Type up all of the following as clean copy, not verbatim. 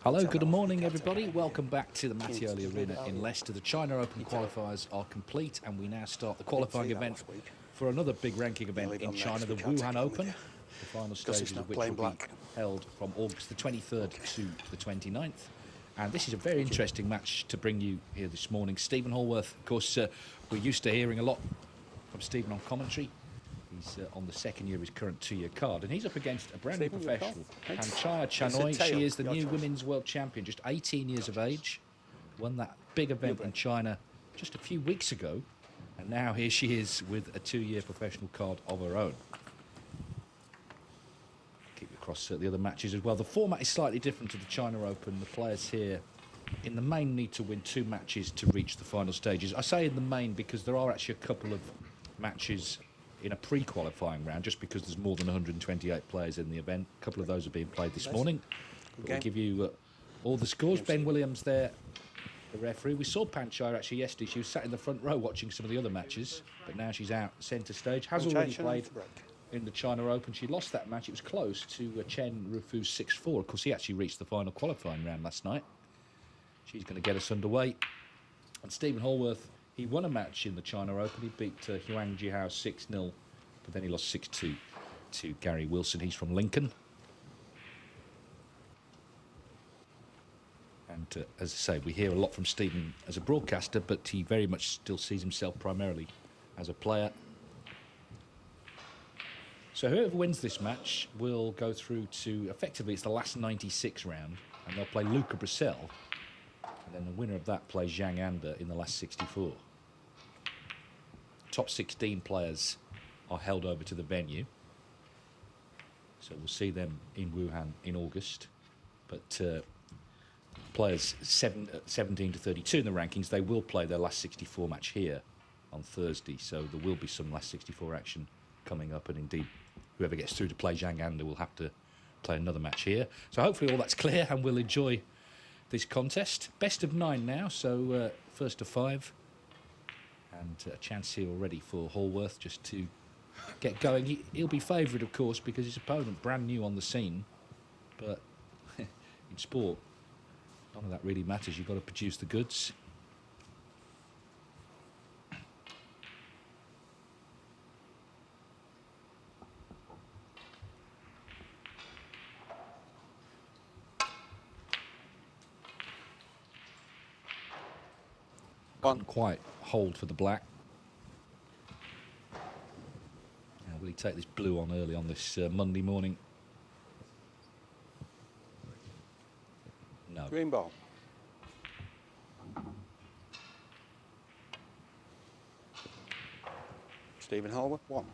Hello, good morning everybody. Welcome back to the Mattioli Arena in Leicester. The China Open qualifiers are complete and we now start the qualifying event for another big ranking event in China, the Wuhan Open. The final stages of which will be held from August the 23rd to the 29th. And this is a very interesting match to bring you here this morning. Stephen Hallworth, of course, we're used to hearing a lot from Stephen on commentary. He's on the second year of his current two-year card, and he's up against a brand new professional, Panchaya Channoi. She is the new women's world champion, just 18 years of age. Won that big event in China just a few weeks ago, and now here she is with a two-year professional card of her own. Keep across the other matches as well. The format is slightly different to the China Open. The players here, in the main, need to win 2 matches to reach the final stages. I say in the main because there are actually a couple of matches in a pre-qualifying round, just because there's more than 128 players in the event. A couple of those are being played this morning. We'll give you all the scores. Ben Williams there, the referee. We saw Panchaya actually yesterday. She was sat in the front row watching some of the other matches, but now she's out centre stage. Has already played in the China Open. She lost that match. It was close to Chen Rufu's 6-4. Of course, he actually reached the final qualifying round last night. She's going to get us underway. And Stephen Hallworth, he won a match in the China Open. He beat Huang Jihao 6-0, but then he lost 6-2 to Gary Wilson. He's from Lincoln. And as I say, we hear a lot from Stephen as a broadcaster, but he very much still sees himself primarily as a player. So whoever wins this match will go through to, effectively, it's the last 96 round, and they'll play Luca Brissell, and then the winner of that plays Zhang Anda in the last 64. Top 16 players are held over to the venue, so we'll see them in Wuhan in August. But players 17 to 32 in the rankings, they will play their last 64 match here on Thursday, so there will be some last 64 action coming up, and indeed whoever gets through to play Zhang Anda will have to play another match here. So hopefully all that's clear and we'll enjoy this contest. Best of 9 now, so first of 5. And a chance here already for Hallworth just to get going. He'll be favoured, of course, because his opponent brand new on the scene. But in sport, none of that really matters. You've got to produce the goods. Couldn't quite hold for the black. Now, will he take this blue on early on this Monday morning? No. Green ball. Stephen Hallworth, 1.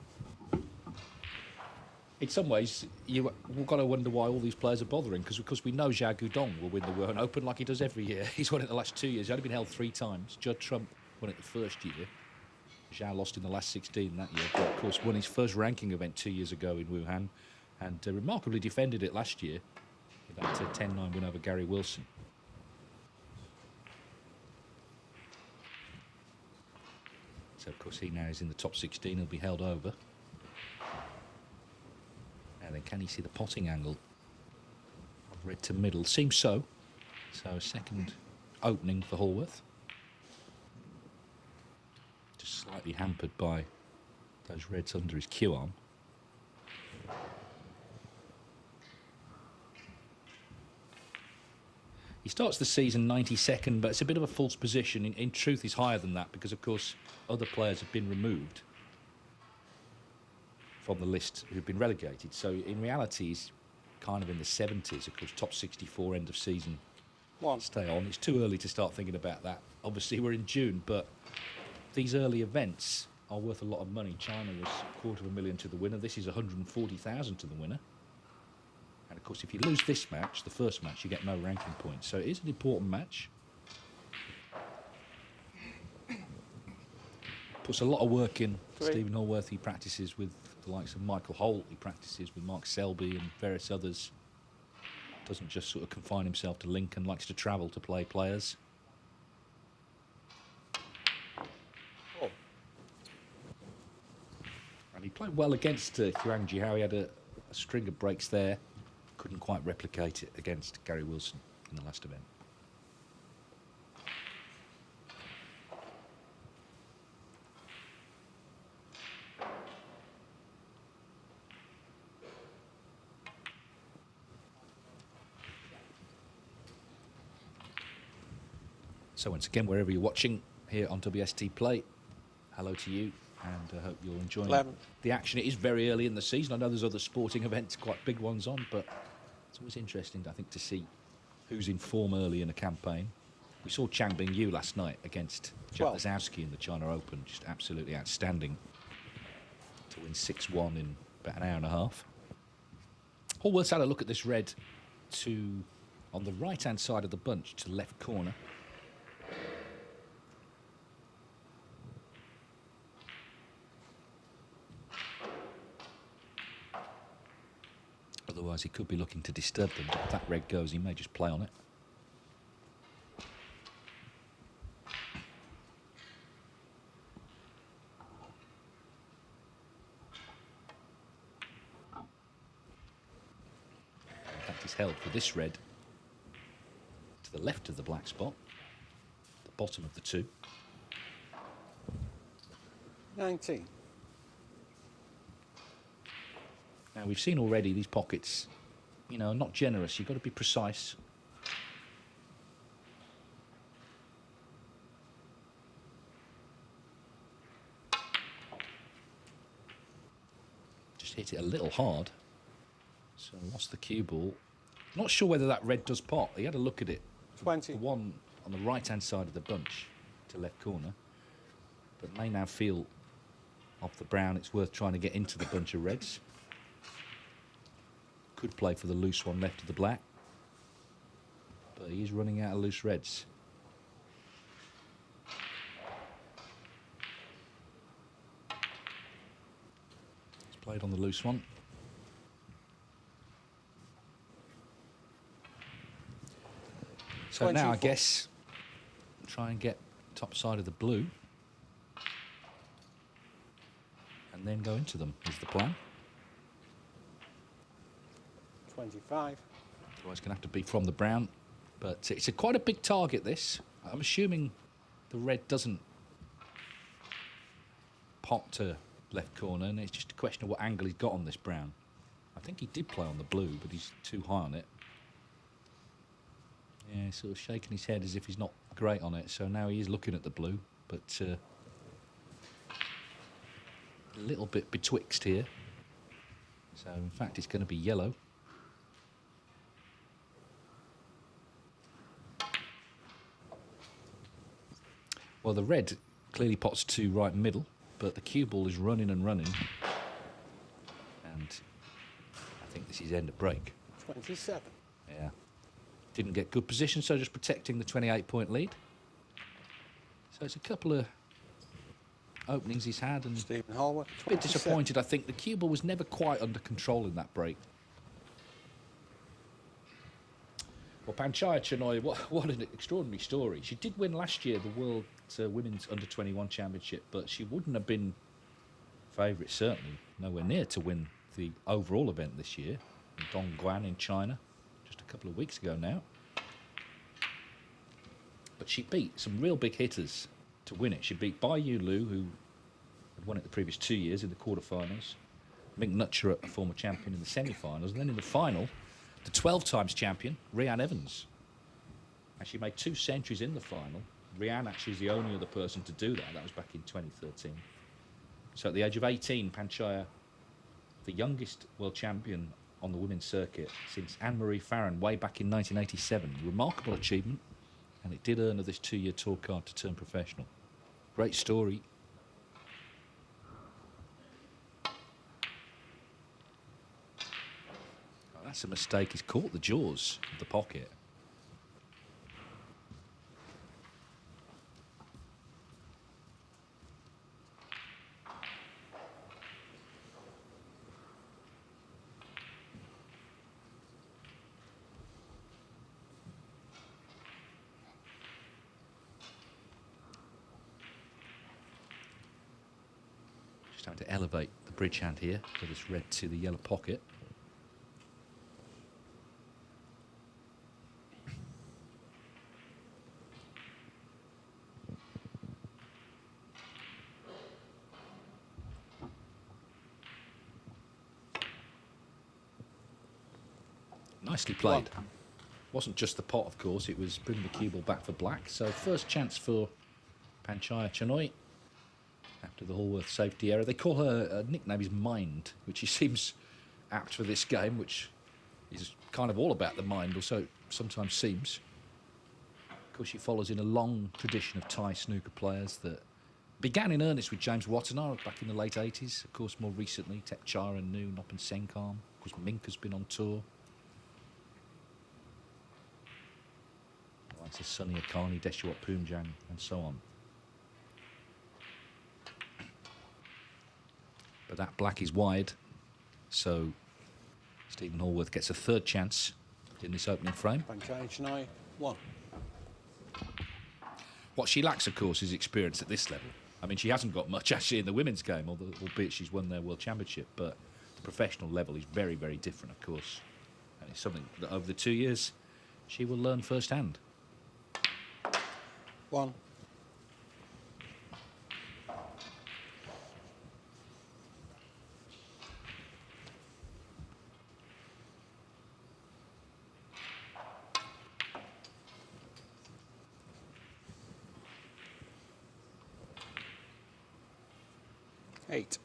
In some ways, you've got to wonder why all these players are bothering, because we know Zhao Guodong will win the Wuhan Open like he does every year. He's won it the last 2 years. He's only been held 3 times. Judd Trump won it the first year. Zhao lost in the last 16 that year, but of course won his first ranking event 2 years ago in Wuhan, and remarkably defended it last year with that 10-9 win over Gary Wilson. So of course he now is in the top 16. He'll be held over. And then can he see the potting angle of red to middle? Seems so. So a second opening for Hallworth. Just slightly hampered by those reds under his cue arm. He starts the season 92nd, but it's a bit of a false position. In truth, he's higher than that because, of course, other players have been removed from the list who've been relegated. So in reality, he's kind of in the 70s, of course, top 64 end of season. Stay on. It's too early to start thinking about that. Obviously, we're in June, but these early events are worth a lot of money. China was $250,000 to the winner. This is 140,000 to the winner. And of course, if you lose this match, the first match, you get no ranking points. So it is an important match. Puts a lot of work in. Stephen Hallworth, he practices with the likes of Michael Holt. He practices with Mark Selby and various others. Doesn't just sort of confine himself to Lincoln. Likes to travel to play players. Oh. And he played well against Huang Jihao. He had a string of breaks there. Couldn't quite replicate it against Gary Wilson in the last event. So once again, wherever you're watching here on WST Play, hello to you, and I hope you're enjoying the action. It is very early in the season. I know there's other sporting events, quite big ones on, but it's always interesting, I think, to see who's in form early in a campaign. We saw Chang Bing Yu last night against Jack Lazowski in the China Open, just absolutely outstanding to win 6-1 in about an hour and a half. Hallworth's had a look at this red on the right-hand side of the bunch to the left corner. Otherwise, he could be looking to disturb them. But if that red goes, he may just play on it. In fact, he's held for this red to the left of the black spot, the bottom of the two. 19. Now, we've seen already these pockets, you know, not generous. You've got to be precise. Just hit it a little hard. So lost the cue ball. Not sure whether that red does pot. He had a look at it. 20. The one on the right-hand side of the bunch to left corner. But may now feel off the brown it's worth trying to get into the bunch of reds. Could play for the loose one left of the black, but he's running out of loose reds. He's played on the loose one. So 24. now I guess try and get top side of the blue and then go into them is the plan. 25. Otherwise, going to have to be from the brown. But it's quite a big target, this. I'm assuming the red doesn't pot to left corner, and it's just a question of what angle he's got on this brown. I think he did play on the blue, but he's too high on it. Yeah, sort of shaking his head as if he's not great on it. So now he is looking at the blue, but a little bit betwixt here. So, in fact, it's going to be yellow. Well, the red clearly pots to right middle, but the cue ball is running and running. And I think this is end of break. 27. Yeah. Didn't get good position, so just protecting the 28-point lead. So it's a couple of openings he's had. And Stephen Hallworth, a bit disappointed, I think. The cue ball was never quite under control in that break. Well, Panchaya Channoi, what an extraordinary story. She did win last year the World Women's Under-21 Championship, but she wouldn't have been favourite, certainly, nowhere near to win the overall event this year in Dongguan in China, just a couple of weeks ago now. But she beat some real big hitters to win it. She beat Bai Yu Lu, who had won it the previous 2 years in the quarterfinals, Mink Nutcher, a former champion, in the semi-finals, and then in the final, the 12 times champion, Rhian Evans. And she made 2 centuries in the final. Rhian actually is the only other person to do that. That was back in 2013. So at the age of 18, Panchaya, the youngest world champion on the women's circuit since Anne-Marie Farron way back in 1987. Remarkable achievement, and it did earn her this 2-year tour card to turn professional. Great story. That's a mistake. He's caught the jaws of the pocket. Just having to elevate the bridge hand here for this red to the yellow pocket. Nicely played. Wasn't just the pot, of course, it was bringing the cue ball back for black. So first chance for Panchaya Channoi after the Hallworth safety error. They call her nickname is Mind, which she seems apt for this game, which is kind of all about the mind, or so it sometimes seems. Of course, she follows in a long tradition of Thai snooker players that began in earnest with James Watanabe back in the late 80s. Of course, more recently, Tepchara and Nu, Noppen Senkam. Of course, Mink has been on tour. Likes of Sunny Akani, Deshwat Poomjang, and so on. But that black is wide, so Stephen Hallworth gets a third chance in this opening frame. Panchaya Channoi, 1. What she lacks, of course, is experience at this level. I mean, she hasn't got much actually in the women's game, albeit she's won their World Championship, but the professional level is very, very different, of course. And it's something that over the 2 years she will learn firsthand. 1. Eight.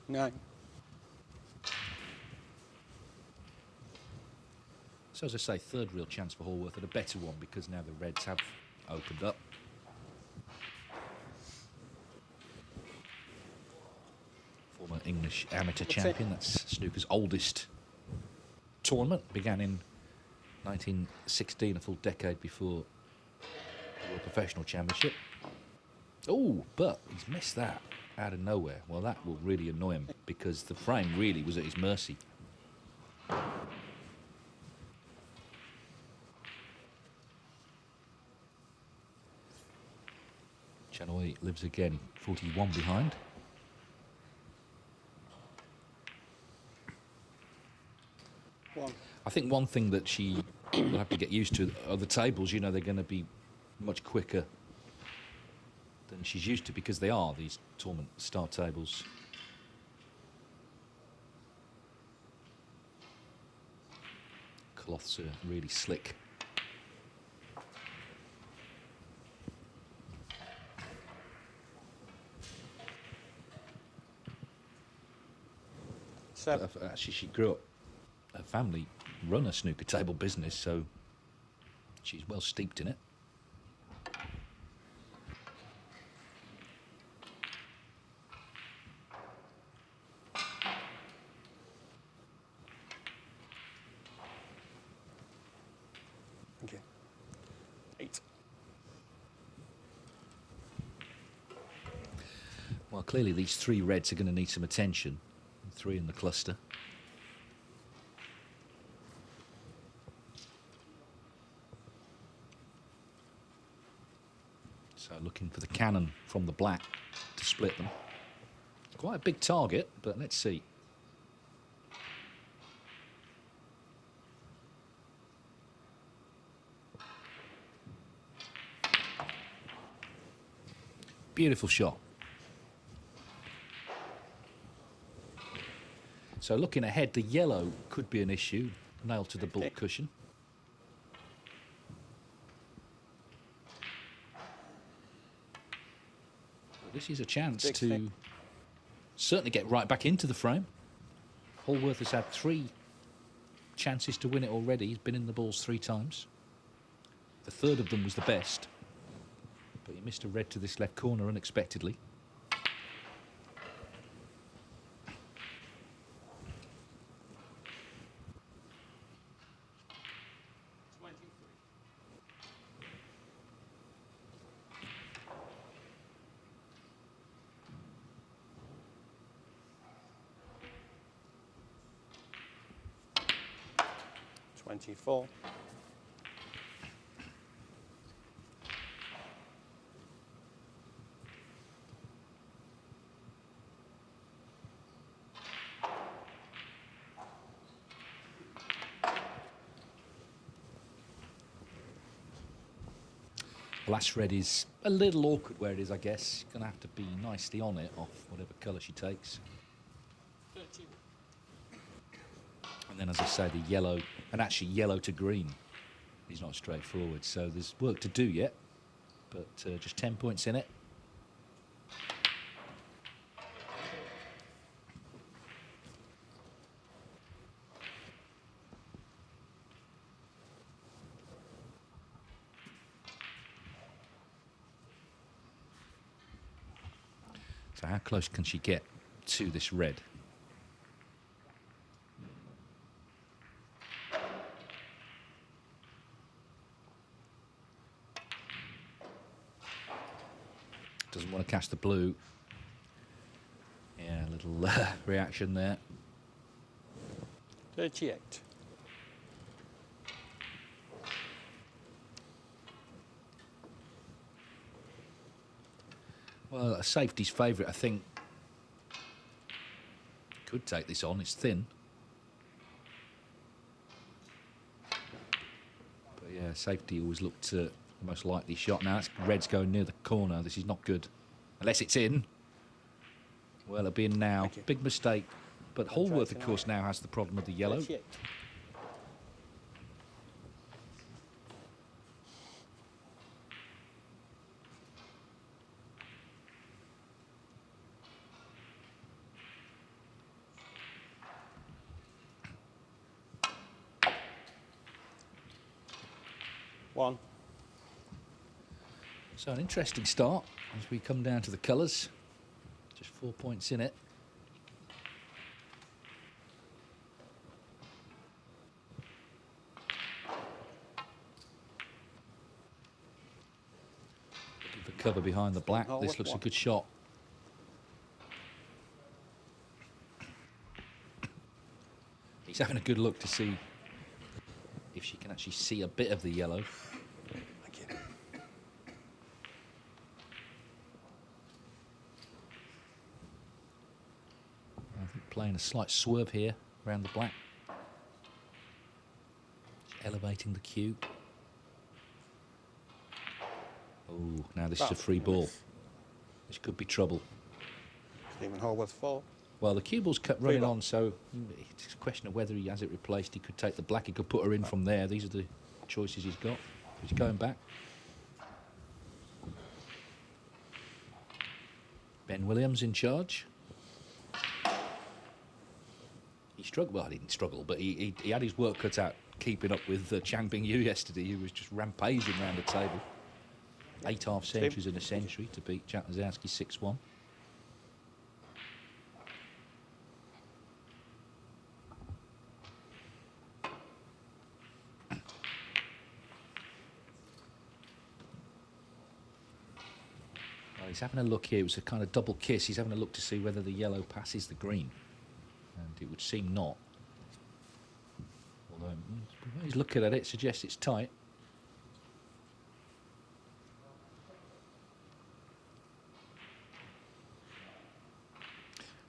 9. So as I say, third real chance for Hallworth, and a better one because now the Reds have opened up. Former English amateur champion, that's snooker's oldest tournament. Began in 1916, a full decade before the World Professional Championship. Oh, but he's missed that out of nowhere. Well, that will really annoy him because the frame really was at his mercy. Channoi lives again, 41 behind. I think one thing that she will have to get used to are the tables. You know, they're going to be much quicker than she's used to because they are these tournament start tables. Cloths are really slick. Actually, she grew up, her family run a snooker table business, so she's well steeped in it. Okay. 8. Well, clearly these three Reds are going to need some attention. 3 in the cluster. So looking for the cannon from the black to split them. Quite a big target, but let's see. Beautiful shot. So looking ahead, the yellow could be an issue. Nailed to the baulk cushion. Well, this is a chance to certainly get right back into the frame. Hallworth has had 3 chances to win it already. He's been in the balls 3 times. The third of them was the best. But he missed a red to this left corner unexpectedly. Twenty-four. Well, Last red is a little awkward where it is, I guess. Going to have to be nicely on it off whatever colour she takes. 30. And then, as I say, the yellow, and actually yellow to green is not straightforward. So there's work to do yet, but just 10 points in it. So how close can she get to this red? Doesn't want to catch the blue. Yeah, a little reaction there. 38. Well, a safety's favourite, I think. Could take this on, it's thin. But yeah, safety always looked the most likely shot. Now, that's red's going near the corner. This is not good. Unless it's in. Well, it'll be in now. Big mistake. But Hallworth, of course, now has the problem of the yellow. 38. One. So an interesting start as we come down to the colours. Just 4 points in it. Looking for cover behind the black. This looks a good shot. He's having a good look to see if she can actually see a bit of the yellow. Thank you. I think playing a slight swerve here around the black. Just elevating the cue. Oh, now this is a free ball. This could be trouble. Stephen Hallworth 4. Well, the cue ball's kept running on, so it's a question of whether he has it replaced. He could take the black, he could put her in from there. These are the choices he's got. He's going back. Ben Williams in charge. He struggled, well, he didn't struggle, but he had his work cut out keeping up with Chang Bing-yu yesterday, who was just rampaging around the table. 8 half centuries in a century to beat Jack Lazowski 6-1. He's having a look here. It was a kind of double kiss. He's having a look to see whether the yellow passes the green. And it would seem not. Although he's looking at it, suggests it's tight.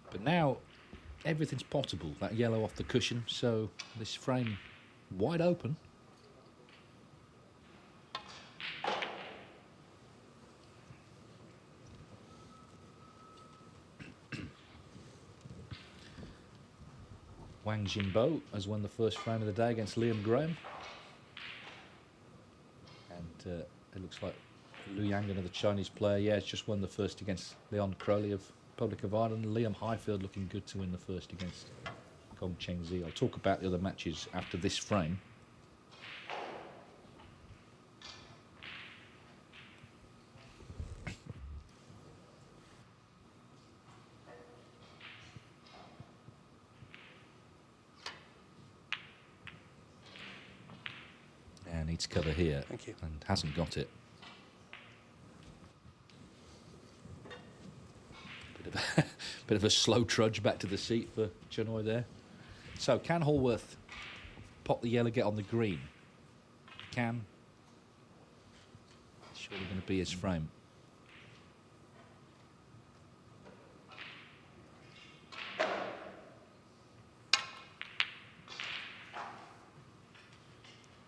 But now everything's possible. That yellow off the cushion, so this frame wide open. Wang Jingbo has won the first frame of the day against Liam Graham. And it looks like Liu Yangan, the Chinese player, yeah, has just won the first against Leon Crowley of Republic of Ireland. Liam Highfield looking good to win the first against Gong Chengzi. I'll talk about the other matches after this frame. Needs cover here. Thank you. And hasn't got it. Bit of a slow trudge back to the seat for Channoi there. So can Hallworth pop the yellow, get on the green? Can. It's surely going to be his frame.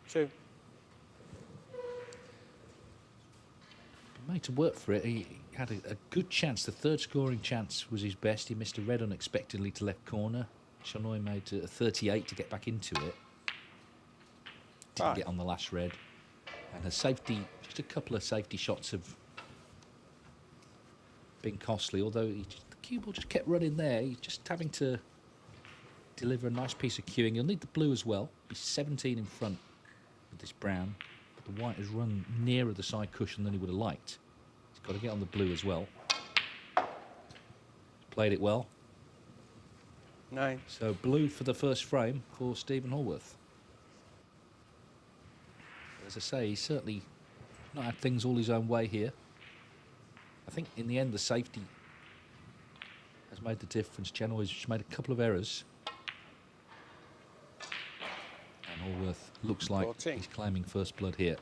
Two. to work for it. He had a good chance. The third scoring chance was his best. He missed a red unexpectedly to left corner. Channoi made a 38 to get back into it. Didn't get on the last red. And a safety, just a couple of safety shots have been costly, although the cue ball just kept running there. He's just having to deliver a nice piece of cueing. He'll need the blue as well. Be 17 in front with this brown. But the white has run nearer the side cushion than he would have liked. He's got to get on the blue as well. Played it well. 9. So blue for the first frame for Stephen Hallworth. As I say, he's certainly not had things all his own way here. I think in the end the safety has made the difference. Channoi just made a couple of errors. And Hallworth looks like 14. he's claiming first blood here.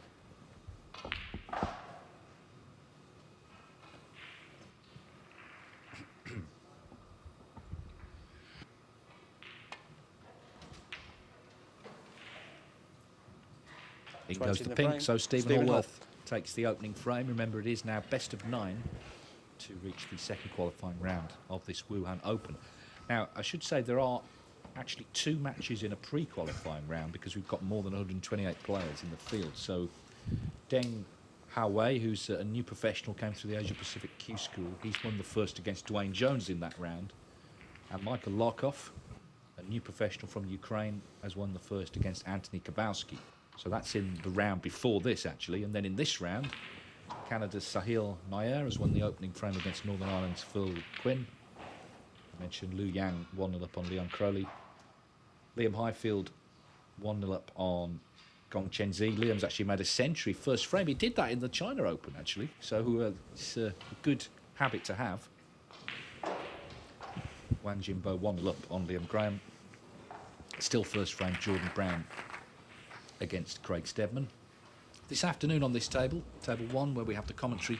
In goes the pink, so Stephen Hallworth takes the opening frame. Remember, it is now best of 9 to reach the second qualifying round of this Wuhan Open. Now, I should say there are actually 2 matches in a pre-qualifying round because we've got more than 128 players in the field. So Deng Hawei, who's a new professional, came through the Asia Pacific Q School. He's won the first against Dwayne Jones in that round. And Michael Larkov, a new professional from Ukraine, has won the first against Anthony Kabowski. So that's in the round before this, actually. And then in this round, Canada's Sahil Nair has won the opening frame against Northern Ireland's Phil Quinn. I mentioned Liu Yang 1-0 up on Leon Crowley. Liam Highfield 1-0 up on Gong Chenzi. Liam's actually made a century first frame. He did that in the China Open, actually. So it's a good habit to have. Wang Jingbo 1-0 up on Liam Graham. Still first frame, Jordan Brown against Craig Steadman. This afternoon on this table, table 1, where we have the commentary,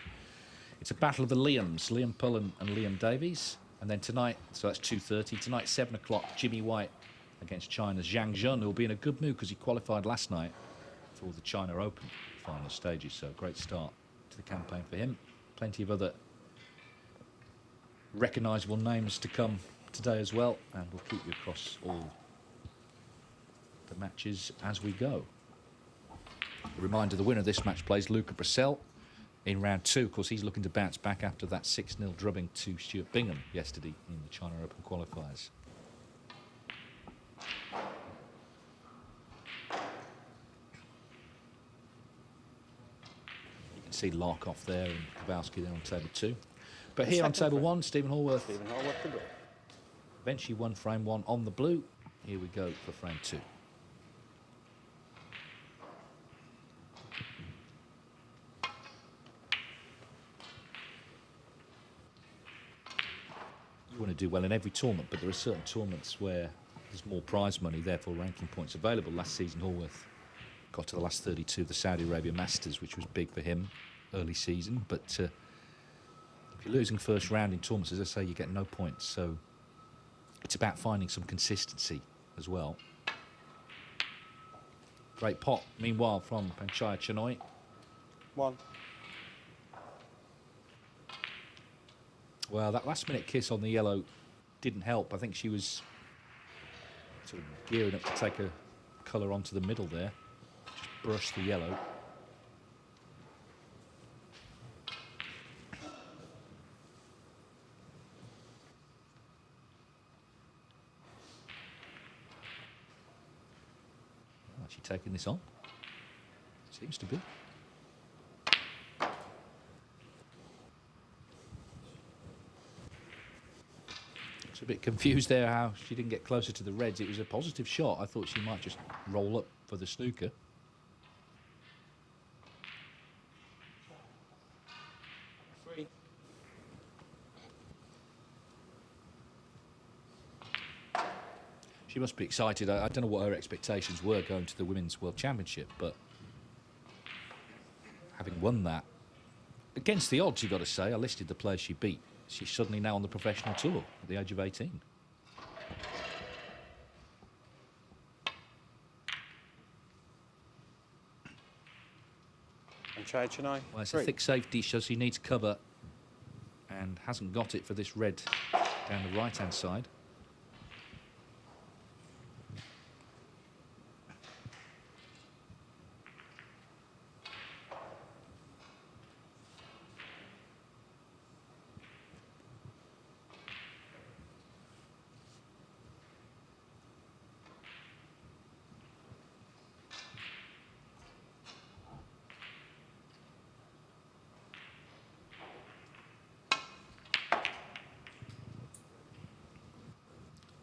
it's a battle of the Liams, Liam Pullen and Liam Davies. And then tonight, so that's 2:30, tonight 7 o'clock, Jimmy White against China's Zhang Zhen, who will be in a good mood because he qualified last night for the China Open final stages. So great start to the campaign for him. Plenty of other recognisable names to come today as well, and we'll keep you across all the matches as we go. A reminder, the winner of this match plays Luca Brissell in round 2. Of course, he's looking to bounce back after that 6-0 drubbing to Stuart Bingham yesterday in the China Open qualifiers. You can see Larkov there and Kowalski there on table 2. But here on table 1, Stephen Hallworth eventually won frame 1 on the blue. Here we go for frame 2. You want to do well in every tournament, but there are certain tournaments where there's more prize money, therefore ranking points available. Last season, Hallworth got to the last 32, the Saudi Arabia Masters, which was big for him early season. But if you're losing first round in tournaments, as I say, you get no points. So it's about finding some consistency as well. Great pot, meanwhile, from Panchaya Channoi. 1. Well, that last-minute kiss on the yellow didn't help. I think she was sort of gearing up to take a colour onto the middle there. Just brushed the yellow. Actually taking this on. Seems to be. A bit confused there how she didn't get closer to the reds. It was a positive shot. I thought she might just roll up for the snooker. She must be excited. I don't know what her expectations were going to the Women's World Championship, but having won that, against the odds, you've got to say, I listed the players she beat. She's suddenly now on the professional tour at the age of 18. And Panchaya Channoi. Well, it's a thick safety, shows he needs cover and hasn't got it for this red down the right-hand side.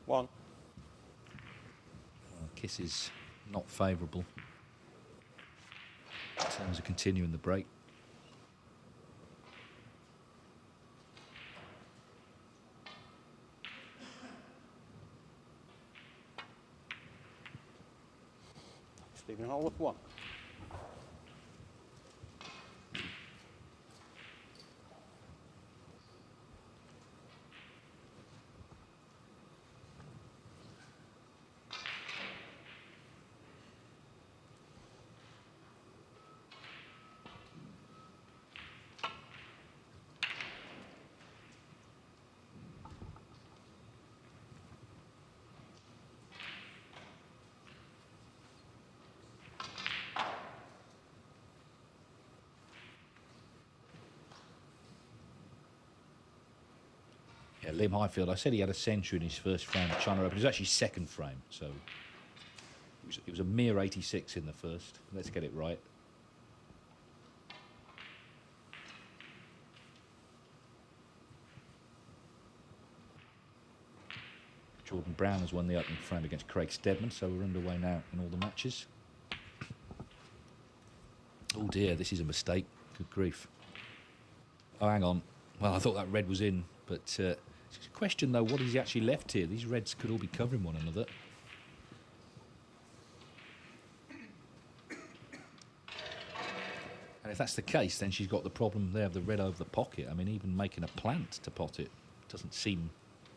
One. Well, kiss is not favourable in terms of continuing the break. Stephen Hallworth, one. Yeah, Liam Highfield, I said he had a century in his first frame at China Open. It was actually second frame, so it was a mere 86 in the first. Let's get it right. Jordan Brown has won the opening frame against Craig Steadman, so we're underway now in all the matches. Oh dear, this is a mistake. Good grief. Oh, hang on. Well, I thought that red was in, but it's a question, though, what is he actually left here? These reds could all be covering one another. And if that's the case, then she's got the problem there of the red over the pocket. I mean, even making a plant to pot it doesn't seem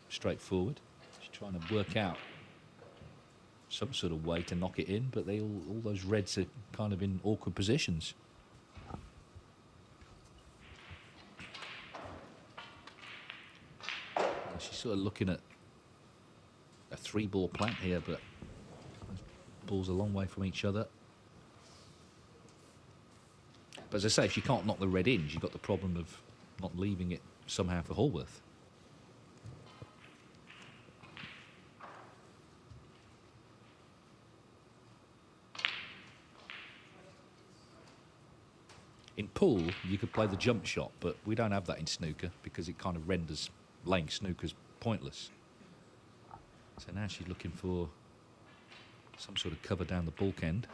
straightforward. She's trying to work out some sort of way to knock it in, but all those reds are kind of in awkward positions. She's sort of looking at a 3-ball plant here, but those balls are a long way from each other. But as I say, if she can't knock the red in, she's got the problem of not leaving it somehow for Hallworth. In pool, you could play the jump shot, but we don't have that in snooker because it kind of renders laying snookers pointless. So now she's looking for some sort of cover down the bulk end.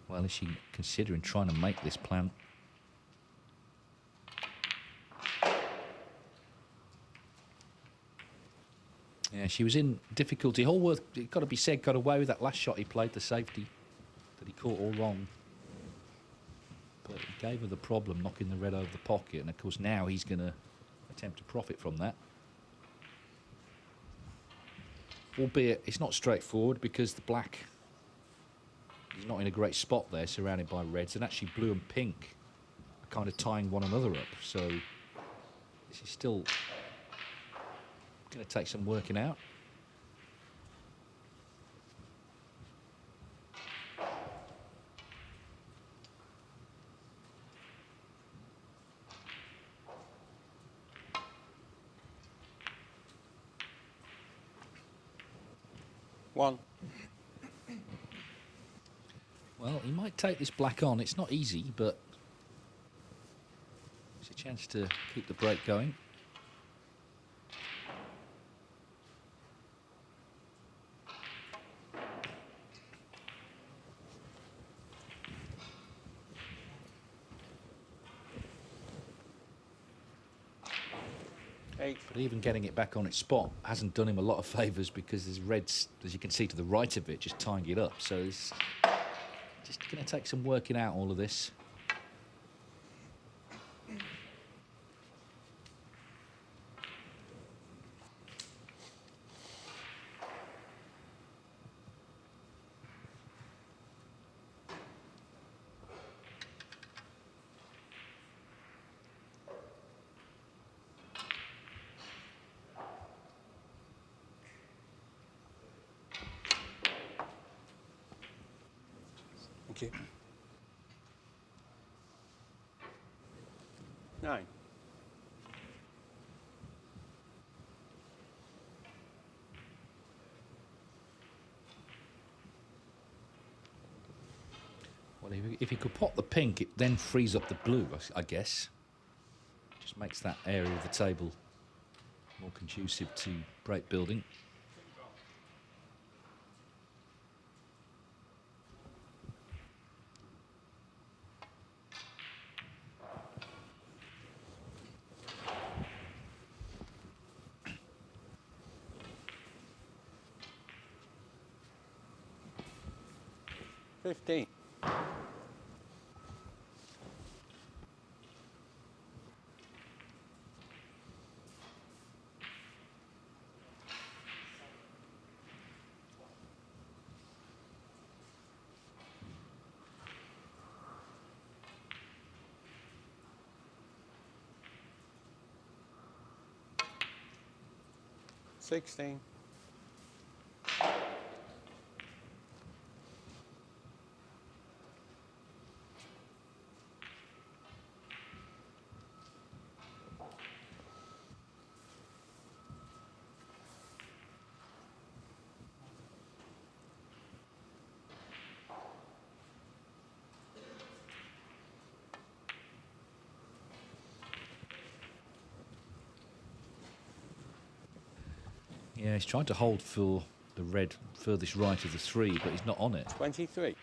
Well, is she considering trying to make this plan? Yeah, she was in difficulty. Hallworth, it got to be said, got away with that last shot he played, the safety that he caught all wrong. But it gave her the problem, knocking the red over the pocket. And, of course, now he's going to attempt to profit from that. Albeit it's not straightforward because the black is not in a great spot there, surrounded by reds. And actually blue and pink are kind of tying one another up. So this is still going to take some working out. One. Well, he might take this black on. It's not easy, but it's a chance to keep the break going. But even getting it back on its spot hasn't done him a lot of favours because there's reds, as you can see to the right of it, just tying it up. So it's just going to take some working out, all of this. Thank you. 9. Well, if he could pop the pink, it then frees up the blue, I guess. Just makes that area of the table more conducive to break building. $15. $16. Yeah, he's trying to hold for the red furthest right of the 3, but he's not on it. 23.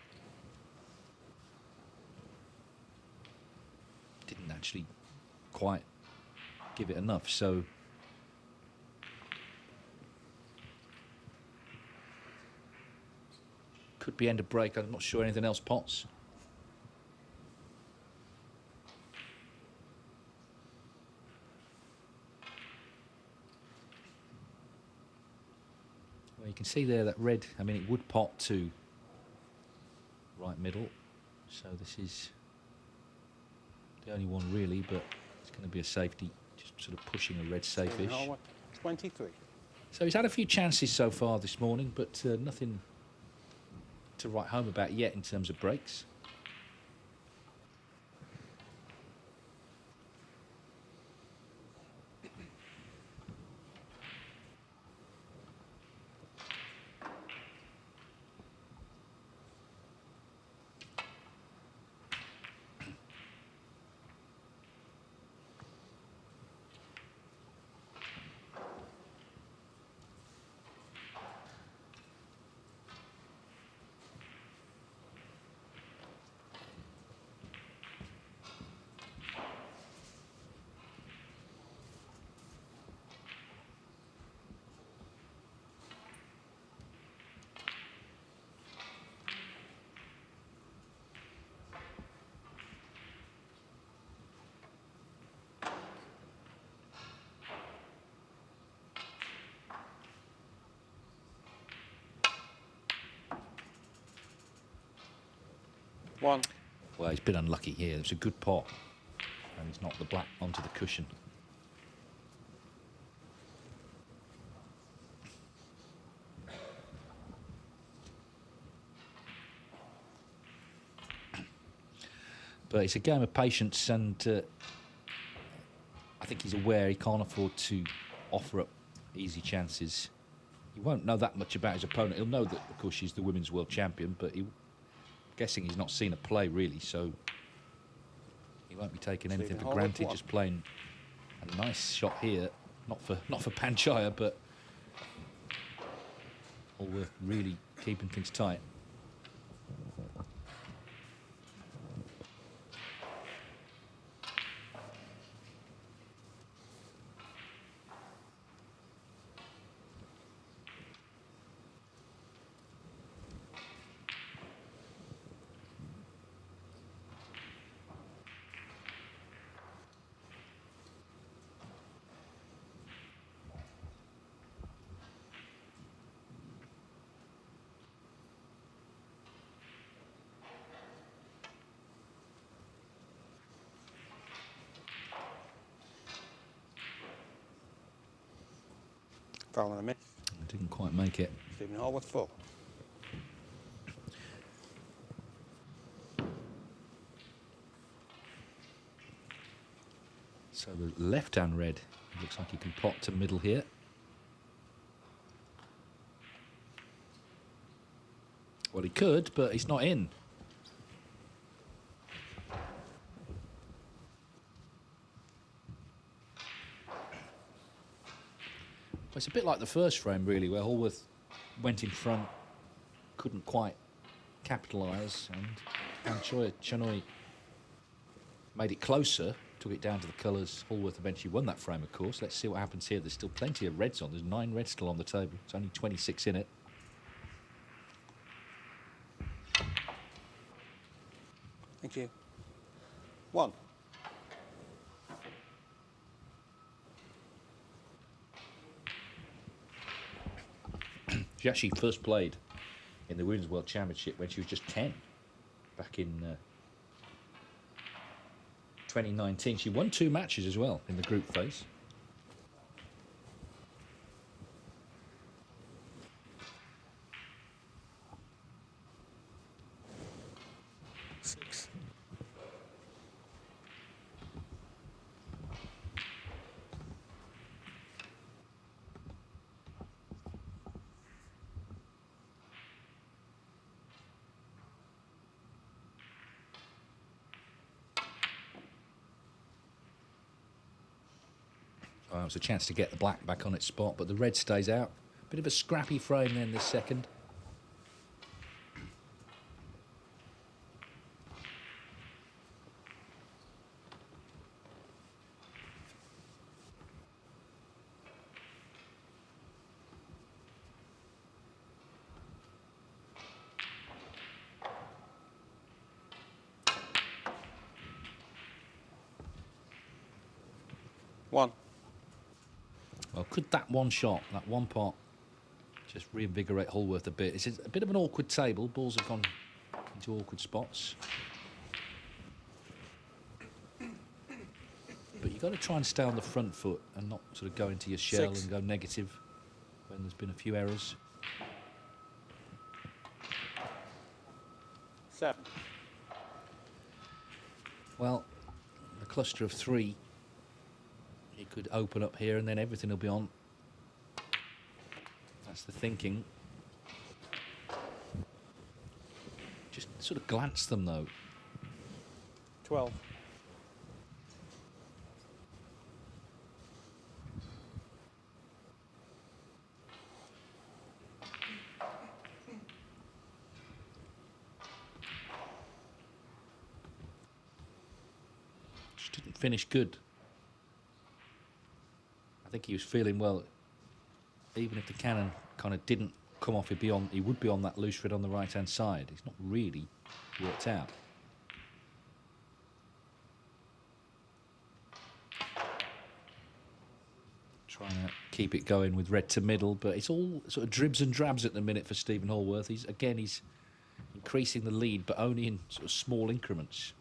Didn't actually quite give it enough, so could be end of break. I'm not sure anything else pots. Well, you can see there that red, I mean, it would pot to right middle, so this is the only one really, but it's going to be a safety, just sort of pushing a red safe-ish. 23. So he's had a few chances so far this morning, but nothing to write home about yet in terms of breaks. One. Well, he's been unlucky here. It's a good pot, and he's knocked the black onto the cushion. But it's a game of patience, and I think he's aware he can't afford to offer up easy chances. He won't know that much about his opponent. He'll know that, of course, she's the women's world champion, but guessing he's not seen her play, really, so he won't be taking anything for granted, just playing a nice shot here. Not for Panchaya, but Hallworth really keeping things tight. Foul and a miss. Didn't quite make it. Stephen Hallworth 4. So the left-hand red looks like he can pot to middle here. Well, he could, but he's not in. Well, it's a bit like the first frame, really, where Hallworth went in front, couldn't quite capitalise, and Panchaya Channoi made it closer, took it down to the colours. Hallworth eventually won that frame, of course. Let's see what happens here. There's still plenty of reds on. There's 9 reds still on the table. It's only 26 in it. Thank you. 1. She actually first played in the Women's World Championship when she was just 10, back in 2019. She won 2 matches as well in the group phase. It was a chance to get the black back on its spot, but the red stays out. Bit of a scrappy frame then this second. One. Well, could that one shot, that one pot, just reinvigorate Hallworth a bit? It's a bit of an awkward table. Balls have gone into awkward spots. But you've got to try and stay on the front foot and not sort of go into your shell 6. and go negative when there's been a few errors. 7. Well, a cluster of 3. He could open up here and then everything will be on. That's the thinking. Just sort of glance them though. 12. Just didn't finish good. I think he was feeling, well, even if the cannon kind of didn't come off, he would be on that loose red on the right-hand side. He's not really worked out. Trying to keep it going with red to middle, but it's all sort of dribs and drabs at the minute for Stephen Hallworth. He's increasing the lead, but only in sort of small increments.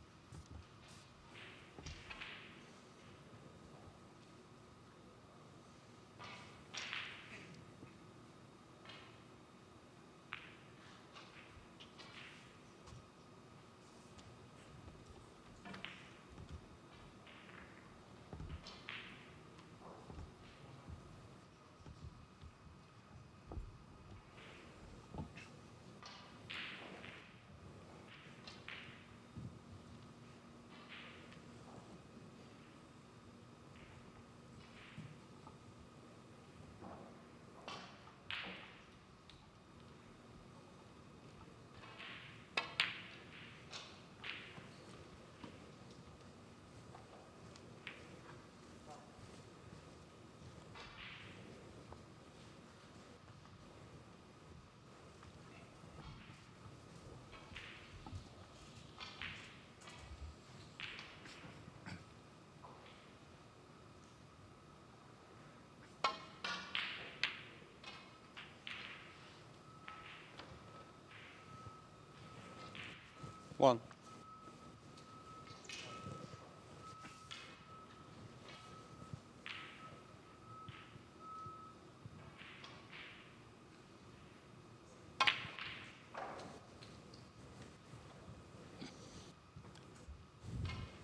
One.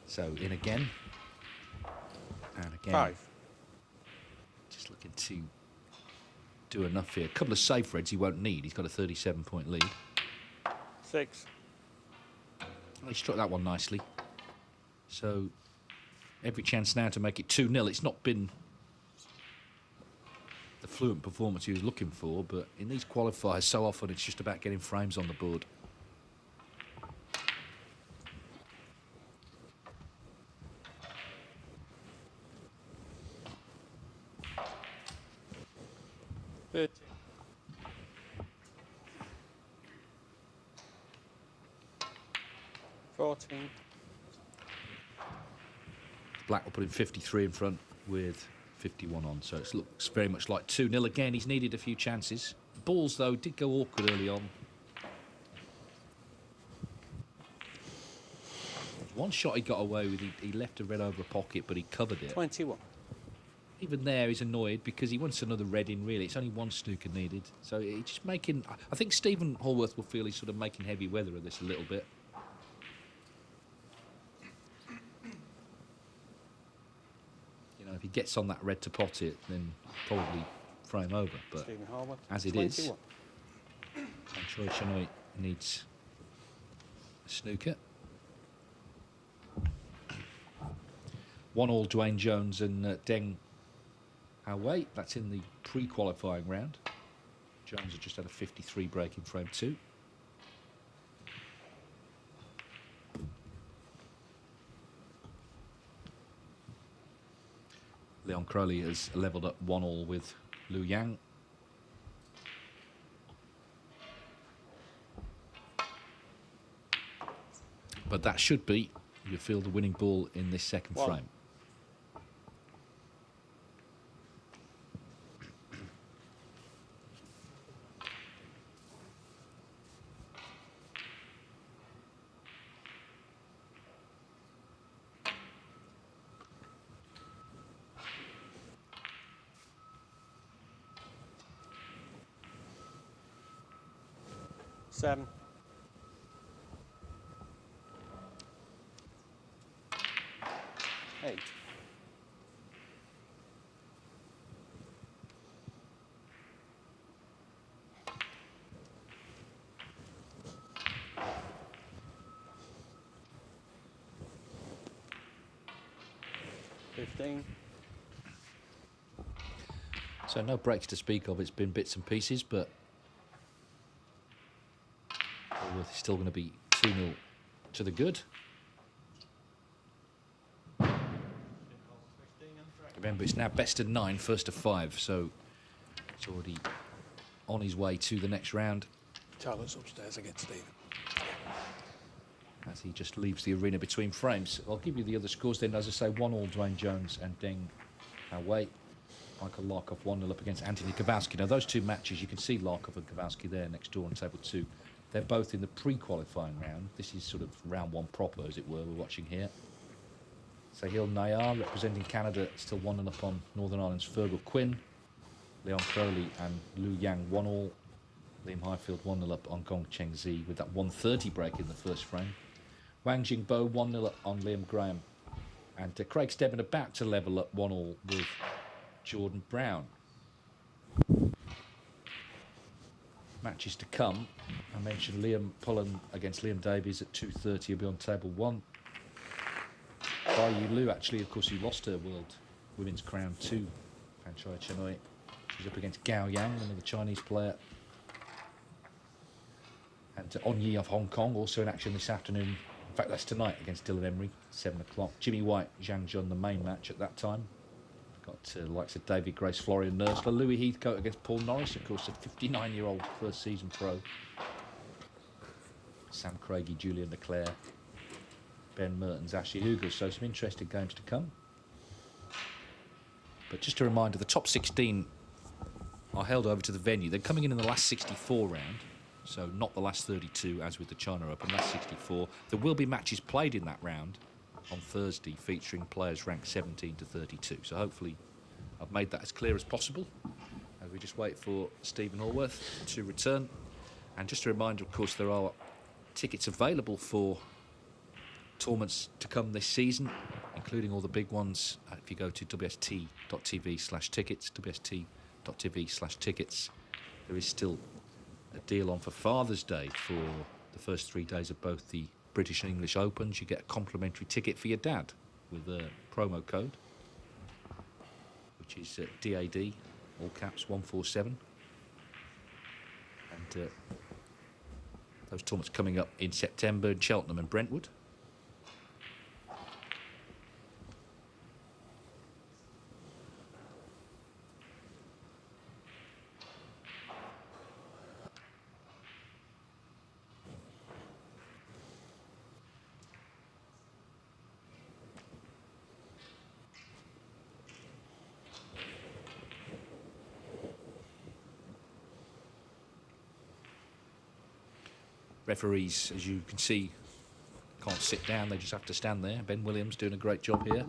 So in again. Again, 5. just looking to do enough here. A couple of safe reds he won't need. He's got a 37-point lead. 6. Well, he struck that one nicely. So every chance now to make it 2-0. It's not been the fluent performance he was looking for, but in these qualifiers, so often it's just about getting frames on the board. Thirty. 14. Black will put him 53 in front with 51 on, so it looks very much like 2-0 again. He's needed a few chances. Balls, though, did go awkward early on. One shot he got away with, he left a red over a pocket, but he covered it. 21. Even there, he's annoyed because he wants another red in, really. It's only one snooker needed. So he's just making... I think Stephen Hallworth will feel he's sort of making heavy weather of this a little bit. You know, if he gets on that red to pot it, then probably frame over. But as it 21. Is, Panchaya Channoi needs a snooker. 1-1 Dwayne Jones and Deng Hao-wei. That's in the pre-qualifying round. Jones has just had a 53 break in frame 2. Leon Crowley has levelled up 1-1 with Liu Yang. But that should be, you feel, the winning ball in this second frame. 7. 8. 15. So no breaks to speak of. It's been bits and pieces, but Hallworth is still going to be 2-0 to the good. Remember, it's now best of 9, first of 5, so it's already on his way to the next round. Charlotte's upstairs again, Stephen. As he just leaves the arena between frames. I'll give you the other scores then. As I say, 1-1 Dwayne Jones and Deng Hao-wei. Michael Larkov 1-0 up against Anthony Kowalski. Now, those two matches, you can see Larkov and Kowalski there next door on table 2. They're both in the pre-qualifying round. This is sort of round 1 proper, as it were, we're watching here. Sahil Nayar, representing Canada, still 1-0 up on Northern Ireland's Fergal Quinn. Leon Crowley and Liu Yang 1-1. Liam Highfield 1-0 up on Gong Cheng Zi with that 1:30 break in the first frame. Wang Jingbo 1-0 up on Liam Graham. And Craig Stebbin about to level up 1-1 with Jordan Brown. Matches to come. I mentioned Liam Pullen against Liam Davies at 2:30. He'll be on table 1. Bai Lu, actually, of course, who lost her world women's crown to Panchaya Channoi. She's up against Gao Yang, another Chinese player. And On Yi of Hong Kong, also in action this afternoon. In fact, that's tonight against Dylan Emery, 7 o'clock. Jimmy White, Zhang Jun, the main match at that time. Got the likes of David Grace, Florian Nursler. Louis Heathcote against Paul Norris, of course, a 59-year-old first season pro. Sam Craigie, Julian Leclerc, Ben Mertens, Ashley Hughes. So some interesting games to come. But just a reminder, the top 16 are held over to the venue. They're coming in the last 64 round. So not the last 32 as with the China Open, last 64. There will be matches played in that round on Thursday featuring players ranked 17 to 32. So hopefully I've made that as clear as possible as we just wait for Stephen Hallworth to return. And just a reminder, of course, there are tickets available for tournaments to come this season, including all the big ones. If you go to wst.tv/tickets, wst.tv/tickets, there is still a deal on for Father's Day for the first 3 days of both the British and English Opens. You get a complimentary ticket for your dad with a promo code, which is DAD, all caps 147. And those tournaments coming up in September in Cheltenham and Brentwood. Referees, as you can see, can't sit down, they just have to stand there. Ben Williams doing a great job here,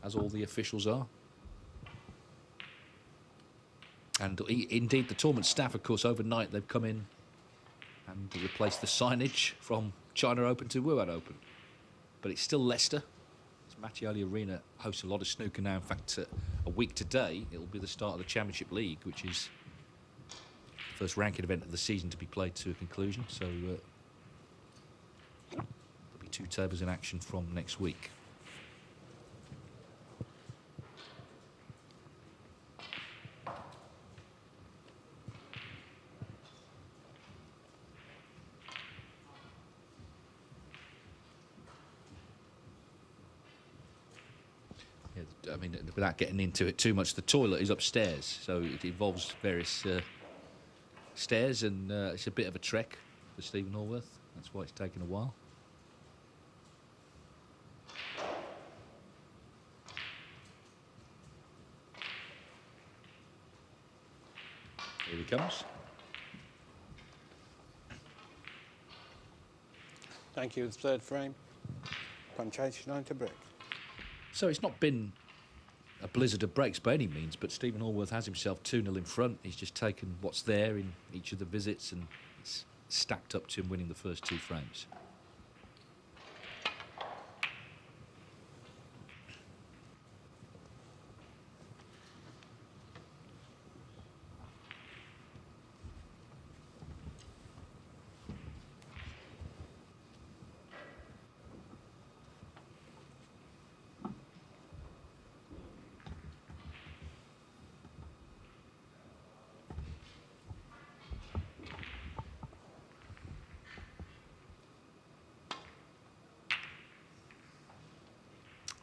as all the officials are. And indeed, the tournament staff, of course, overnight they've come in and replaced the signage from China Open to Wuhan Open. But it's still Leicester. Mattioli Arena hosts a lot of snooker now. In fact, a week today, it'll be the start of the Championship League, which is first ranking event of the season to be played to a conclusion. So there'll be 2 tables in action from next week. Yeah, I mean, without getting into it too much, the toilet is upstairs, so it involves various stairs, and it's a bit of a trek for Stephen Hallworth. That's why it's taken a while. Here he comes. Thank you. The third frame. Panchaya Channoi to break. So it's not been a blizzard of breaks by any means, but Stephen Hallworth has himself 2-0 in front. He's just taken what's there in each of the visits, and it's stacked up to him winning the first 2 frames.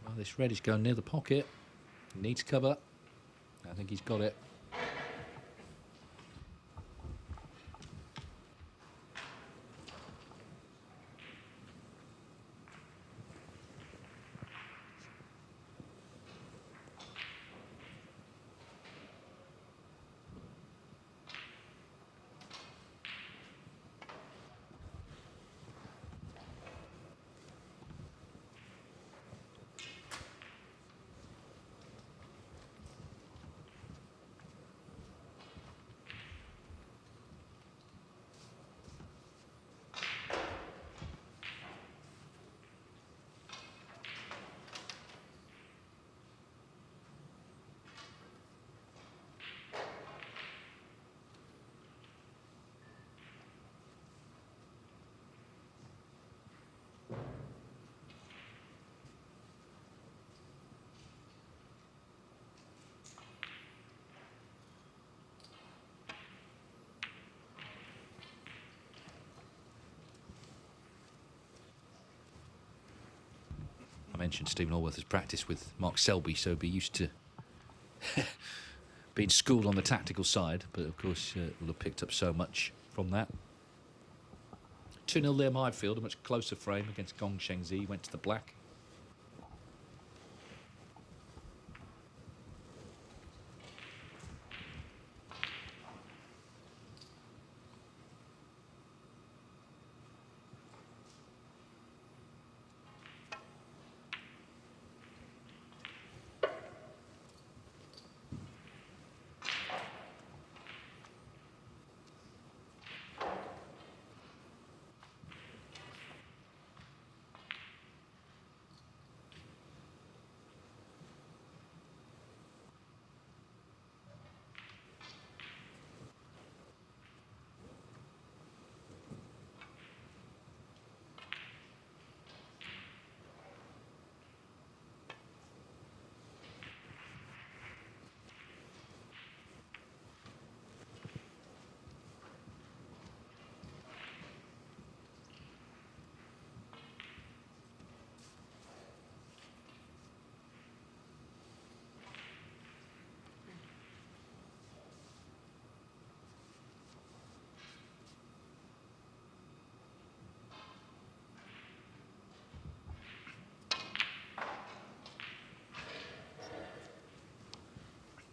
Well, this red is going near the pocket. He needs cover. I think he's got it. I mentioned Stephen Hallworth has practiced with Mark Selby, so be used to being schooled on the tactical side, but of course will have picked up so much from that. 2-0 Liam Highfield, a much closer frame against Gong Shengzi, went to the black.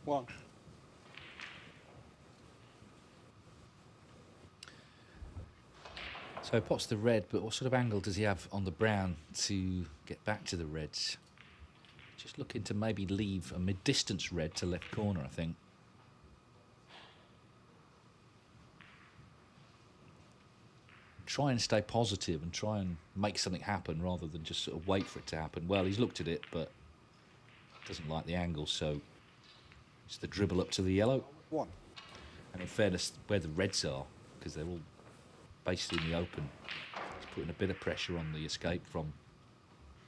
1. So pots the red, but what sort of angle does he have on the brown to get back to the reds? Just looking to maybe leave a mid-distance red to left corner, I think. Try and stay positive and try and make something happen rather than just sort of wait for it to happen. Well, he's looked at it, but doesn't like the angle, so it's the dribble up to the yellow. 1. And in fairness, where the reds are, because they're all basically in the open, it's putting a bit of pressure on the escape from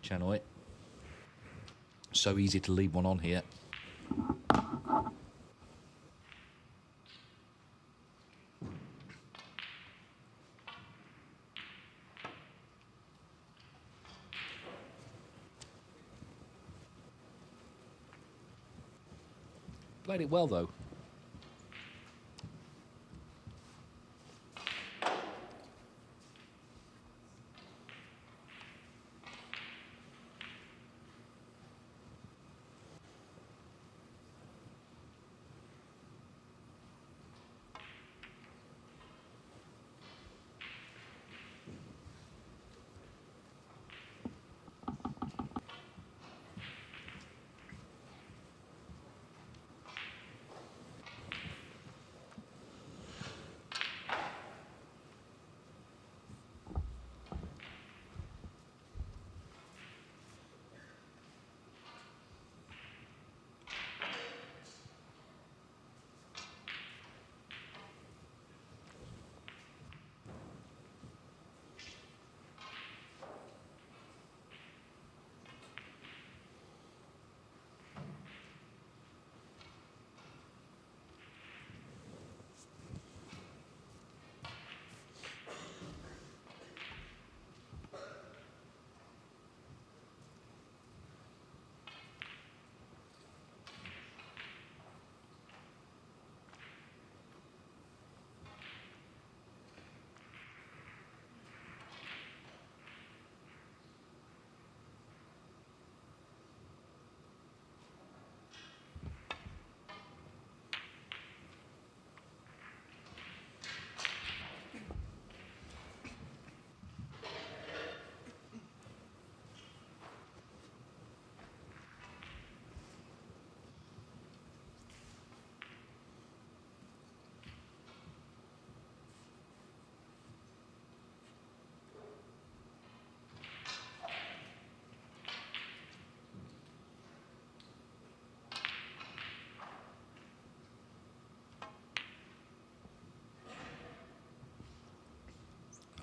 Channoi. So easy to leave one on here. Played it well, though.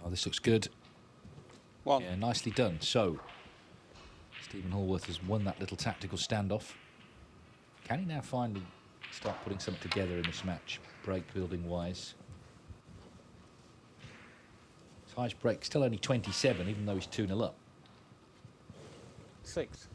Oh, this looks good. 1. Yeah, nicely done. So, Stephen Hallworth has won that little tactical standoff. Can he now finally start putting something together in this match, break building wise? His highest break still only 27, even though he's 2-0 up. 6.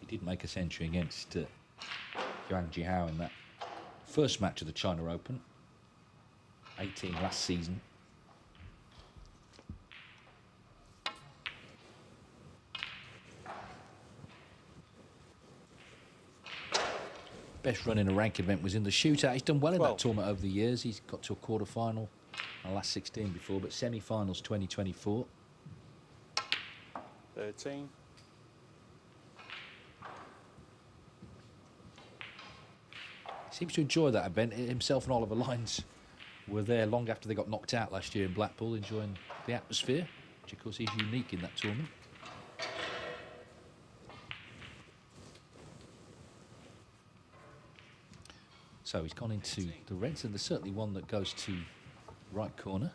He did make a century against Yuan Jihao in that first match of the China Open. 18 last season. Best run in a rank event was in the shootout. He's done well in that tournament over the years. He's got to a quarter-final, last 16 before, but semi-finals 2024. 13. Seems to enjoy that event. Himself and Oliver Lyons were there long after they got knocked out last year in Blackpool, enjoying the atmosphere, which of course is unique in that tournament. So he's gone into the reds, and there's certainly one that goes to right corner.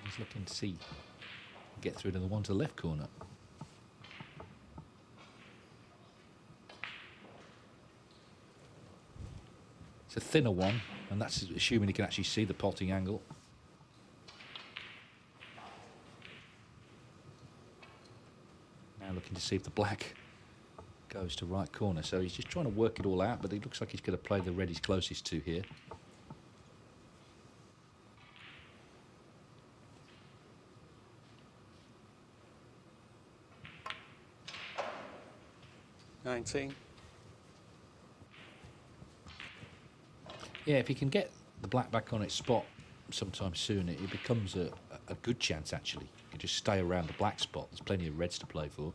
He's looking to see get through to the one to the left corner. It's a thinner one, and that's assuming he can actually see the potting angle. Now looking to see if the black goes to right corner. So he's just trying to work it all out, but it looks like he's going to play the red he's closest to here. $19. Yeah, if he can get the black back on its spot sometime soon, it becomes a good chance, actually. You can just stay around the black spot. There's plenty of reds to play for.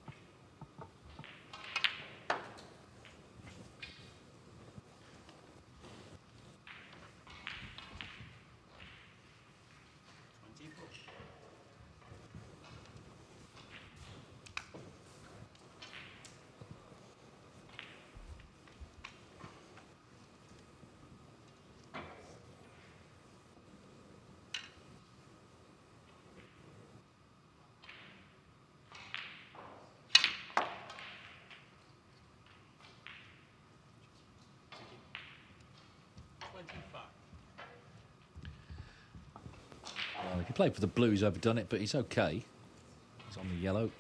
Well, if he played for the blue, he's overdone it, but he's okay. He's on the yellow.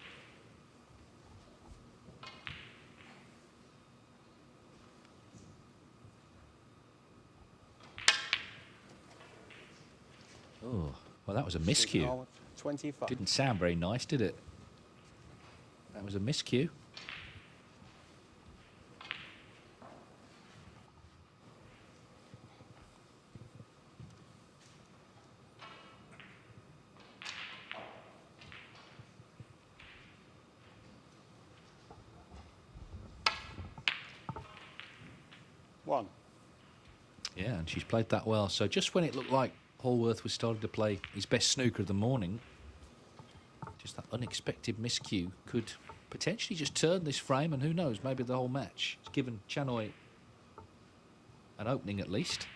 Oh, well, that was a miscue. 25. Didn't sound very nice, did it? That was a miscue. One. Yeah, and she's played that well. So just when it looked like Hallworth was starting to play his best snooker of the morning, just that unexpected miscue could potentially just turn this frame, and who knows, maybe the whole match. It's given Channoi an opening at least.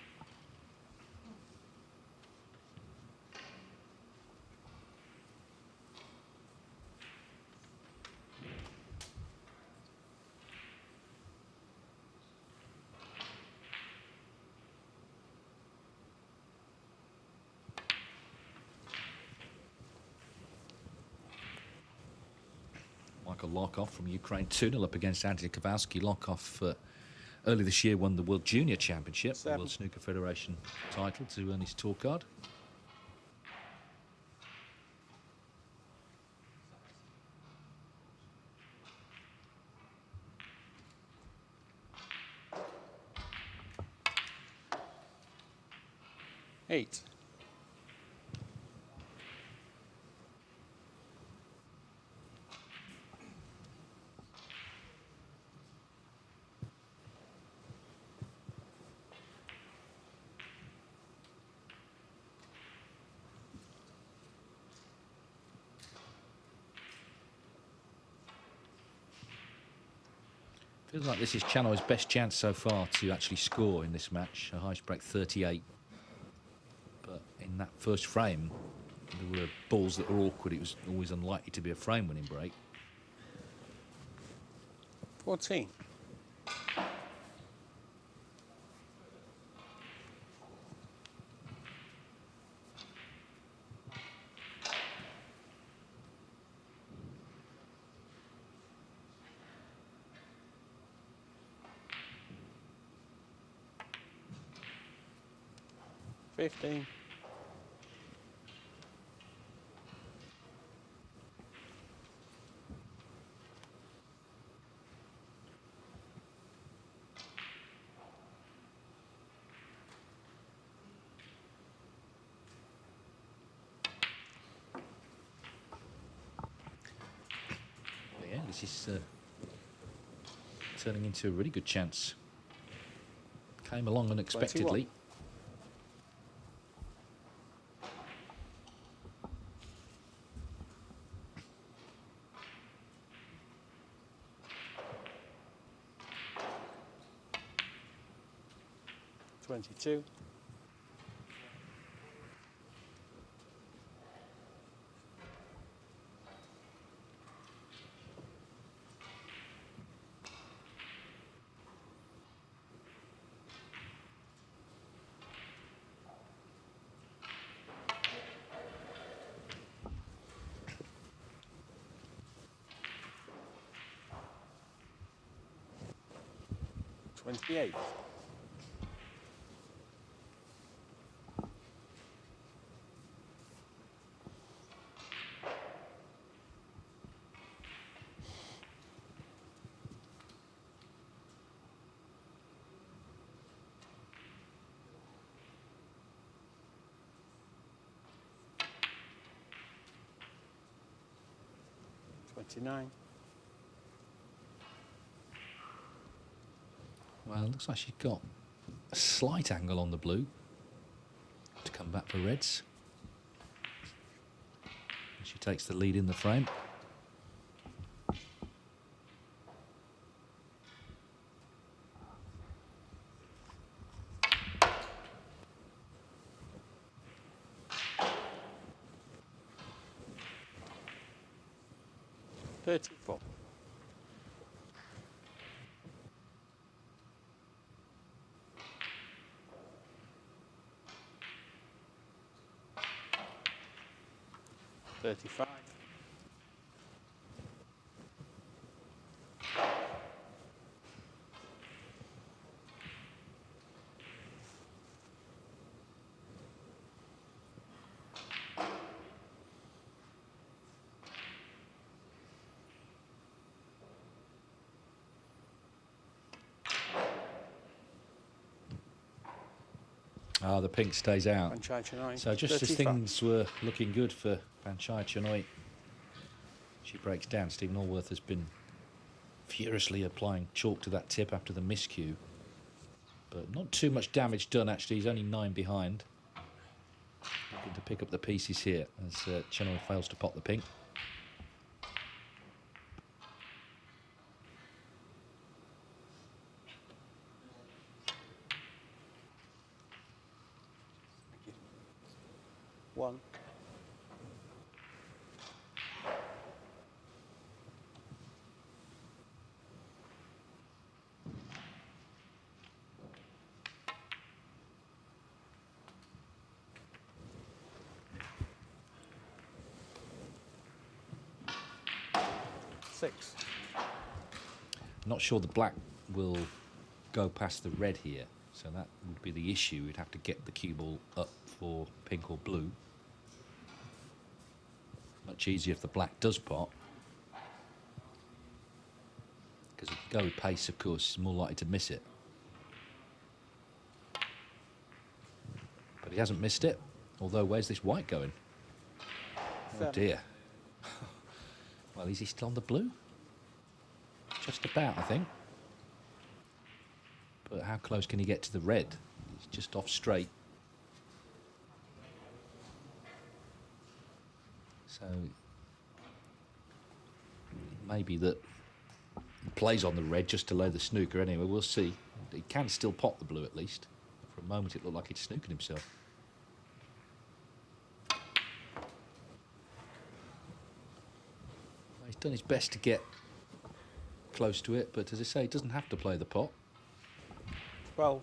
Michael Larkoff from Ukraine, 2-0 up against Anthony Kowalski. Larkoff early this year won the World Junior Championship, the World Snooker Federation title, to earn his tour card. Eight. Feels like this is Chanoi's best chance so far to actually score in this match. A highest break 38. But in that first frame, there were balls that were awkward. It was always unlikely to be a frame-winning break. 14. $15. Yeah, this is turning into a really good chance. Came along unexpectedly. 21. $22. 28. 29. Well, it looks like she's got a slight angle on the blue to come back for reds. She takes the lead in the frame. $34. 35. The pink stays out. Panchaya Channoi. So just 35. as things were looking good for Panchaya Channoi, she breaks down. Stephen Hallworth has been furiously applying chalk to that tip after the miscue. But not too much damage done, actually. He's only 9 behind. Looking to pick up the pieces here as Channoi fails to pot the pink. One. Six. Not sure the black will go past the red here, so that would be the issue. We'd have to get the cue ball up for pink or blue. Much easier if the black does pot. Because if you go with pace, of course, he's more likely to miss it. But he hasn't missed it. Although, where's this white going? Oh 7. dear. Well, is he still on the blue? Just about, I think. But how close can he get to the red? He's just off straight. So maybe that he plays on the red just to lay the snooker anyway. We'll see. He can still pot the blue at least. For a moment it looked like he'd snookered himself. He's done his best to get close to it, but as I say, he doesn't have to play the pot. 12.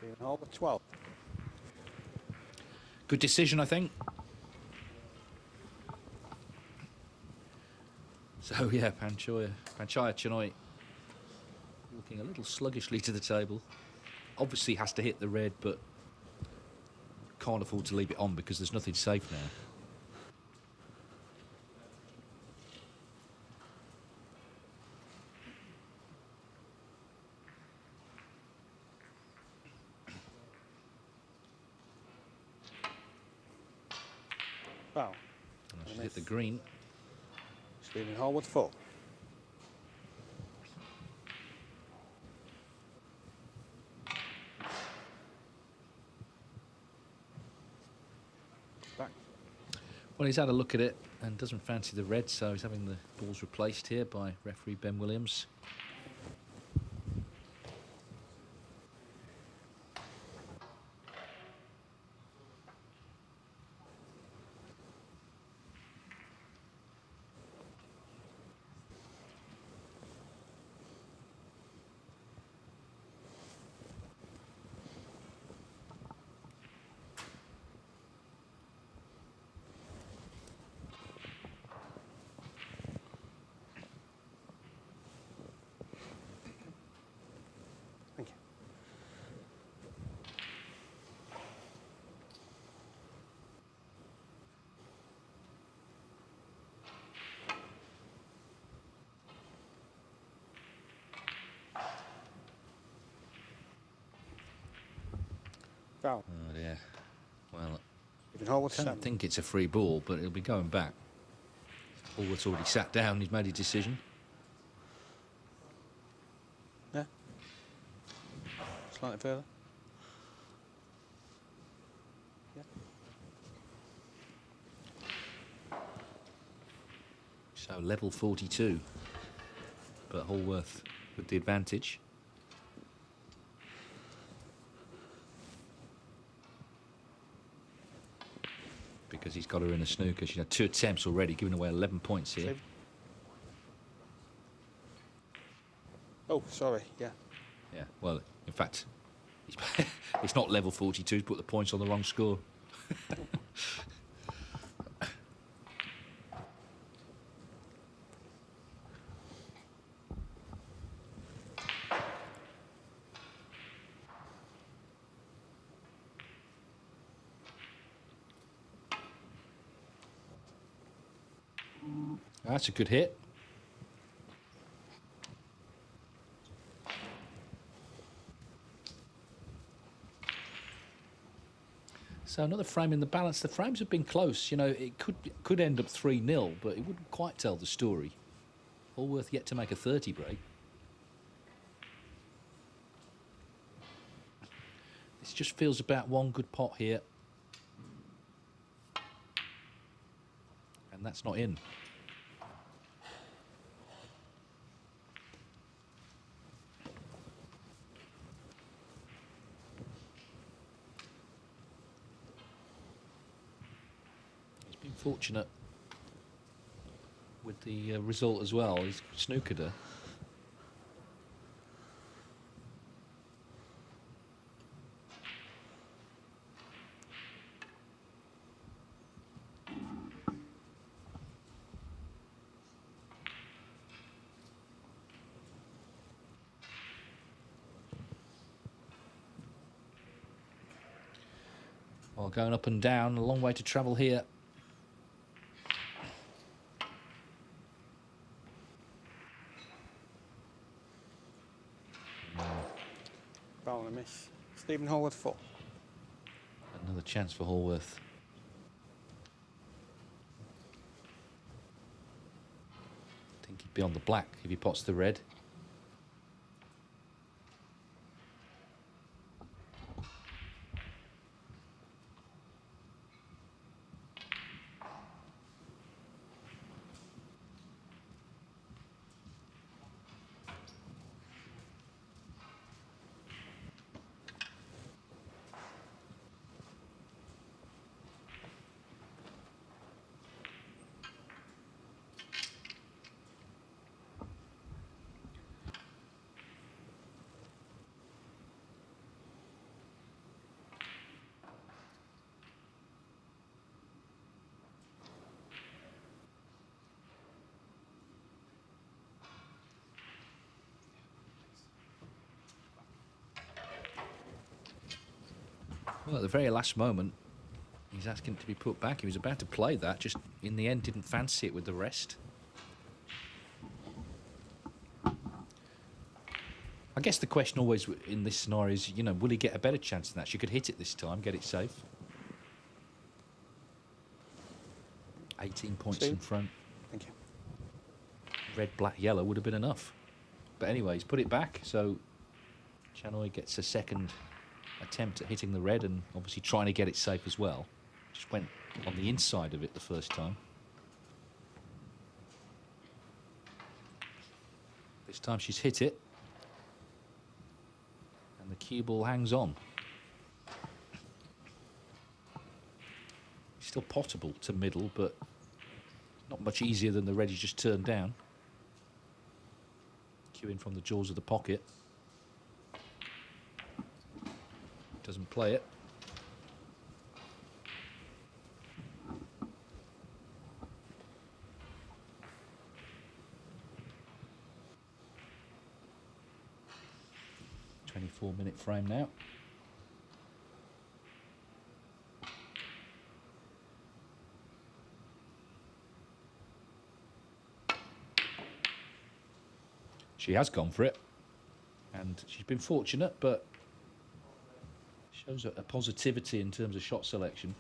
Stephen Hallworth, 12. Good decision, I think. So yeah, Panchaya Channoi looking a little sluggishly to the table. Obviously has to hit the red, but can't afford to leave it on because there's nothing safe now. Wow. She's hit the green. Stephen Hallworth, 4. Back. Well, he's had a look at it and doesn't fancy the red, so he's having the balls replaced here by referee Ben Williams. Foul. Oh dear. Well, Even Hallworth I don't 7. think it's a free ball, but it'll be going back. Hallworth's already sat down. He's made his decision. Yeah. Slightly further. Yeah. So level 42. But Hallworth with the advantage. Because he's got her in a snooker. She's had 2 attempts already, giving away 11 points here. Save. Oh, sorry. Yeah. Yeah, well, in fact, it's not level 42. He's put the points on the wrong score. That's a good hit. So another frame in the balance. The frames have been close. You know, it could end up 3-0, but it wouldn't quite tell the story. Hallworth yet to make a 30 break. This just feels about one good pot here. And that's not in. He's been fortunate with the result as well. He's snookered her. Well, going up and down, a long way to travel here. Foul and a miss. Stephen Hallworth 4. Another chance for Hallworth. I think he'd be on the black if he pots the red. Well, at the very last moment, he's asking to be put back. He was about to play that, just in the end didn't fancy it with the rest. I guess the question always in this scenario is, you know, will he get a better chance than that? She could hit it this time, get it safe. 18 points Steve? in front. Thank you. Red, black, yellow would have been enough. But anyway, he's put it back, so Channoi gets a second attempt at hitting the red and obviously trying to get it safe as well. Just went on the inside of it the first time. This time she's hit it. And the cue ball hangs on. Still potable to middle, but not much easier than the red he's just turned down. Cue in from the jaws of the pocket. Doesn't play it. .24-minute frame now. She has gone for it, and she's been fortunate, but Shows a positivity in terms of shot selection.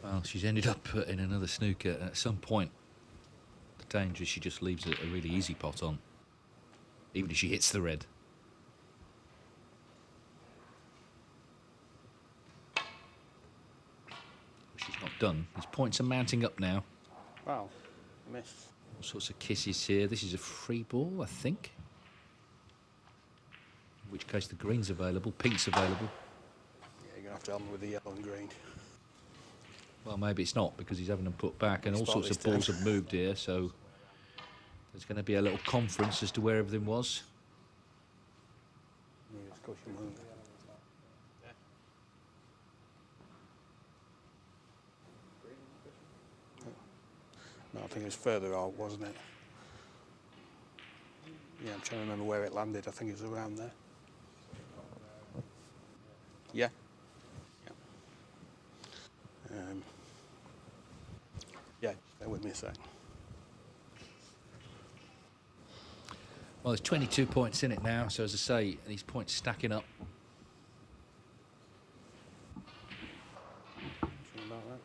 Well, she's ended up in another snooker. At some point, the danger is she just leaves a really easy pot on, even if she hits the red. She's not done. These points are mounting up now. Wow, miss. All sorts of kisses here. This is a free ball, I think. In which case the green's available, pink's available. Yeah, you're going to have to help me with the yellow and green. Well, maybe it's not, because he's having them put back, and all Spot sorts this of balls have moved here, so there's going to be a little conference as to where everything was. Yeah, it's cushion move. No, I think it was further out, wasn't it? Yeah, I'm trying to remember where it landed. I think it was around there. Yeah. Yeah, just bear with me a sec. Well, there's 22 points in it now, so as I say, these points stacking up. Something about that.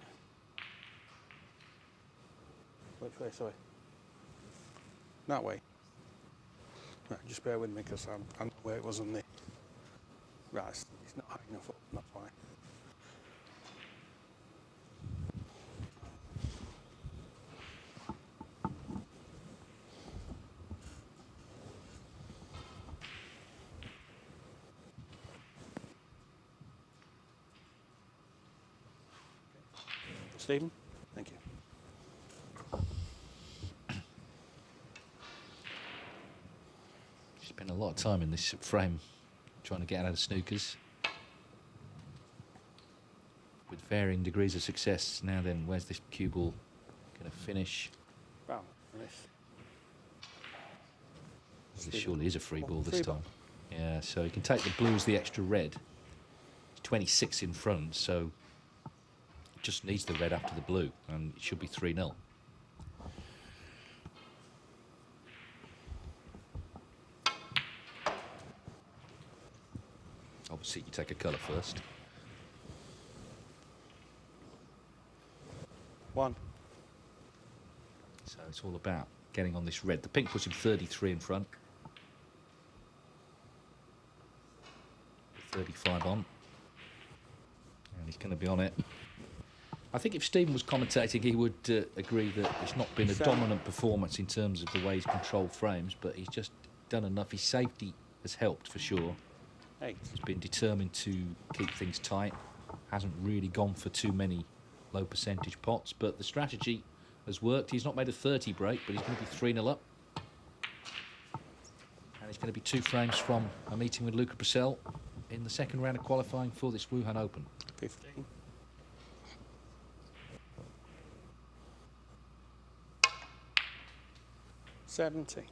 Which way, sorry? That way. Right, just bear with me because I know where it was on the... Right, it's not high enough up, that's why. Stephen? Thank you. Spent a lot of time in this frame trying to get out of snookers. With varying degrees of success. Now then, where's this cue ball going to finish? Wow, nice. This surely is a free ball this Free time. ball. Yeah, so you can take the blues, the extra red. It's 26 in front, so just needs the red after the blue, and it should be 3-0. Obviously, you take a colour first. One. So it's all about getting on this red. The pink puts him 33 in front. 35 on. And he's going to be on it. I think if Stephen was commentating, he would agree that it's not been a dominant performance in terms of the way he's controlled frames, but he's just done enough. His safety has helped for sure. 8. He's been determined to keep things tight. Hasn't really gone for too many low percentage pots, but the strategy has worked. He's not made a 30 break, but he's going to be 3-0 up. And he's going to be 2 frames from a meeting with Luca Purcell in the second round of qualifying for this Wuhan Open. 15. 70.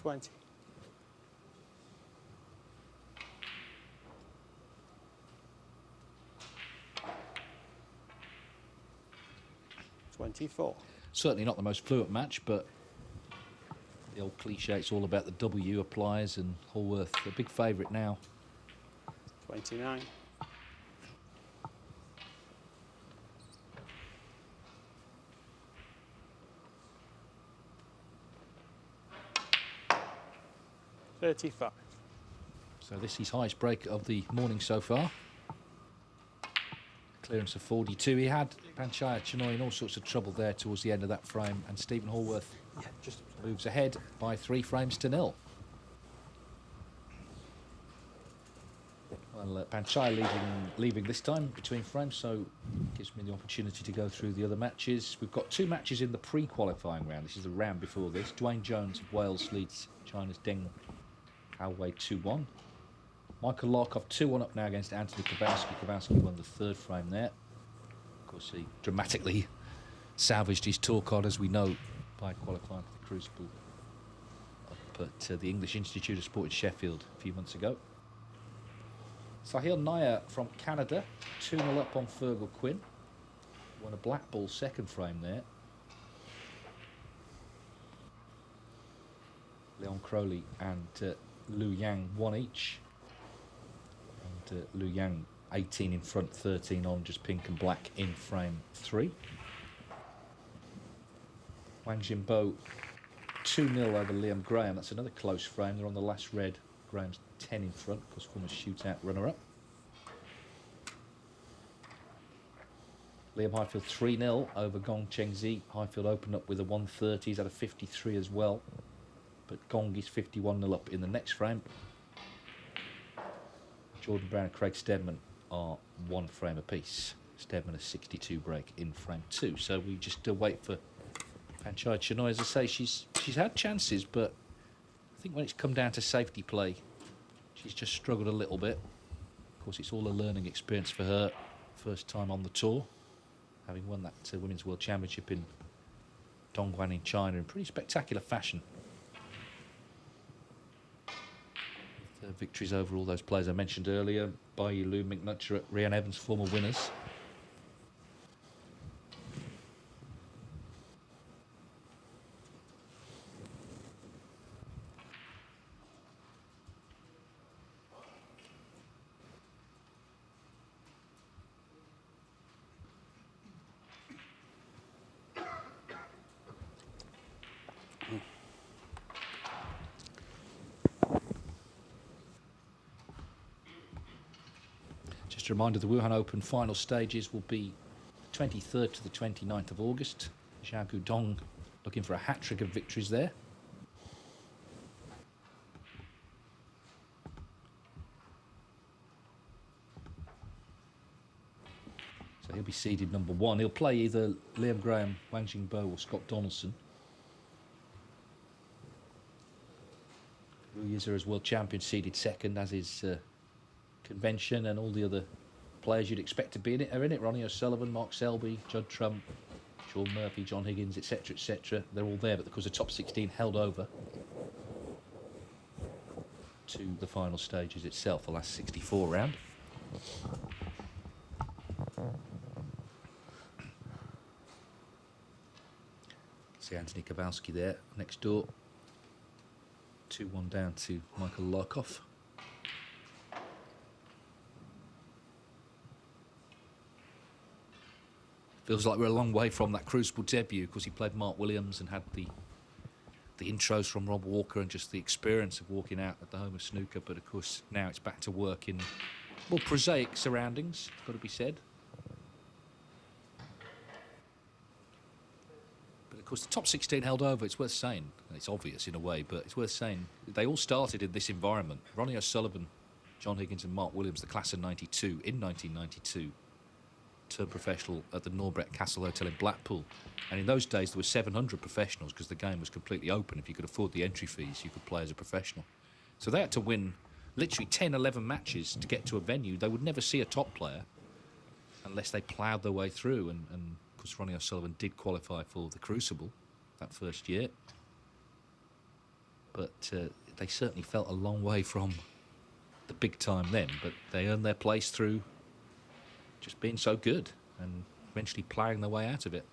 20. 24. Certainly not the most fluent match, but the old cliche, it's all about the W applies, and Hallworth, a big favourite now. 29. 35. So this is highest break of the morning so far. Clearance of 42. He had Panchaya Channoi in all sorts of trouble there towards the end of that frame, and Stephen Hallworth just moves ahead by 3 frames to 0. Well, Panchaya leaving this time between frames, so gives me the opportunity to go through the other matches. We've got 2 matches in the pre-qualifying round. This is the round before this. Dwayne Jones of Wales leads China's Deng Haowei 2-1. Michael Larkoff 2-1 up now against Anthony Kowalski. Kowalski won the 3rd frame there. Of course, he dramatically salvaged his tour card, as we know, by qualifying for the Crucible up at the English Institute of Sport in Sheffield a few months ago. Sahil Nair from Canada, 2-0 up on Fergal Quinn. Won a black ball 2nd frame there. Leon Crowley and Lu Yang 1 each. And Lu Yang 18 in front, 13 on, just pink and black in frame 3. Wang Jingbo 2-0 over Liam Graham. That's another close frame. They're on the last red. Graham's 10 in front, of course, former shootout runner-up. Liam Highfield 3-0 over Gong Chengzi. Highfield opened up with a 130. He's had a 53 as well. But Gong is 51-0 up in the next frame. Jordan Brown and Craig Steadman are 1 frame apiece. Steadman a 62 break in frame 2. So we just wait for Panchaya Channoi. As I say, she's had chances, but I think when it's come down to safety play, she's just struggled a little bit. Of course, it's all a learning experience for her. First time on the tour, having won that Women's World Championship in Dongguan in China in pretty spectacular fashion. With victories over all those players I mentioned earlier, Bai Lu, McNutcher, Rhian Evans, former winners. Just a reminder, the Wuhan Open final stages will be the 23rd to the 29th of August. Zhao Gudong looking for a hat-trick of victories there. So he'll be seeded number 1. He'll play either Liam Graham, Wang Jingbo or Scott Donaldson. Wu Yizer as world champion, seeded 2nd, as is convention, and all the other players you'd expect to be in it are in it. Ronnie O'Sullivan, Mark Selby, Judd Trump, Sean Murphy, John Higgins, etc., etc. They're all there, but because the top 16 held over to the final stages itself, the last 64 round. See Anthony Kowalski there next door. 2-1 down to Michael Larkoff. Feels like we're a long way from that Crucible debut, because he played Mark Williams and had the intros from Rob Walker and just the experience of walking out at the home of snooker. But of course now it's back to work in more prosaic surroundings, got to be said. But of course the top 16 held over. It's worth saying, it's obvious in a way, but it's worth saying they all started in this environment. Ronnie O'Sullivan, John Higgins and Mark Williams, the class of 92 in 1992. Turned professional at the Norbrecht Castle Hotel in Blackpool, and in those days there were 700 professionals because the game was completely open. If you could afford the entry fees, you could play as a professional. So they had to win literally 10-11 matches to get to a venue. They would never see a top player unless they ploughed their way through, and of course Ronnie O'Sullivan did qualify for the Crucible that first year. but they certainly felt a long way from the big time then, but they earned their place through just being so good and eventually ploughing their way out of it.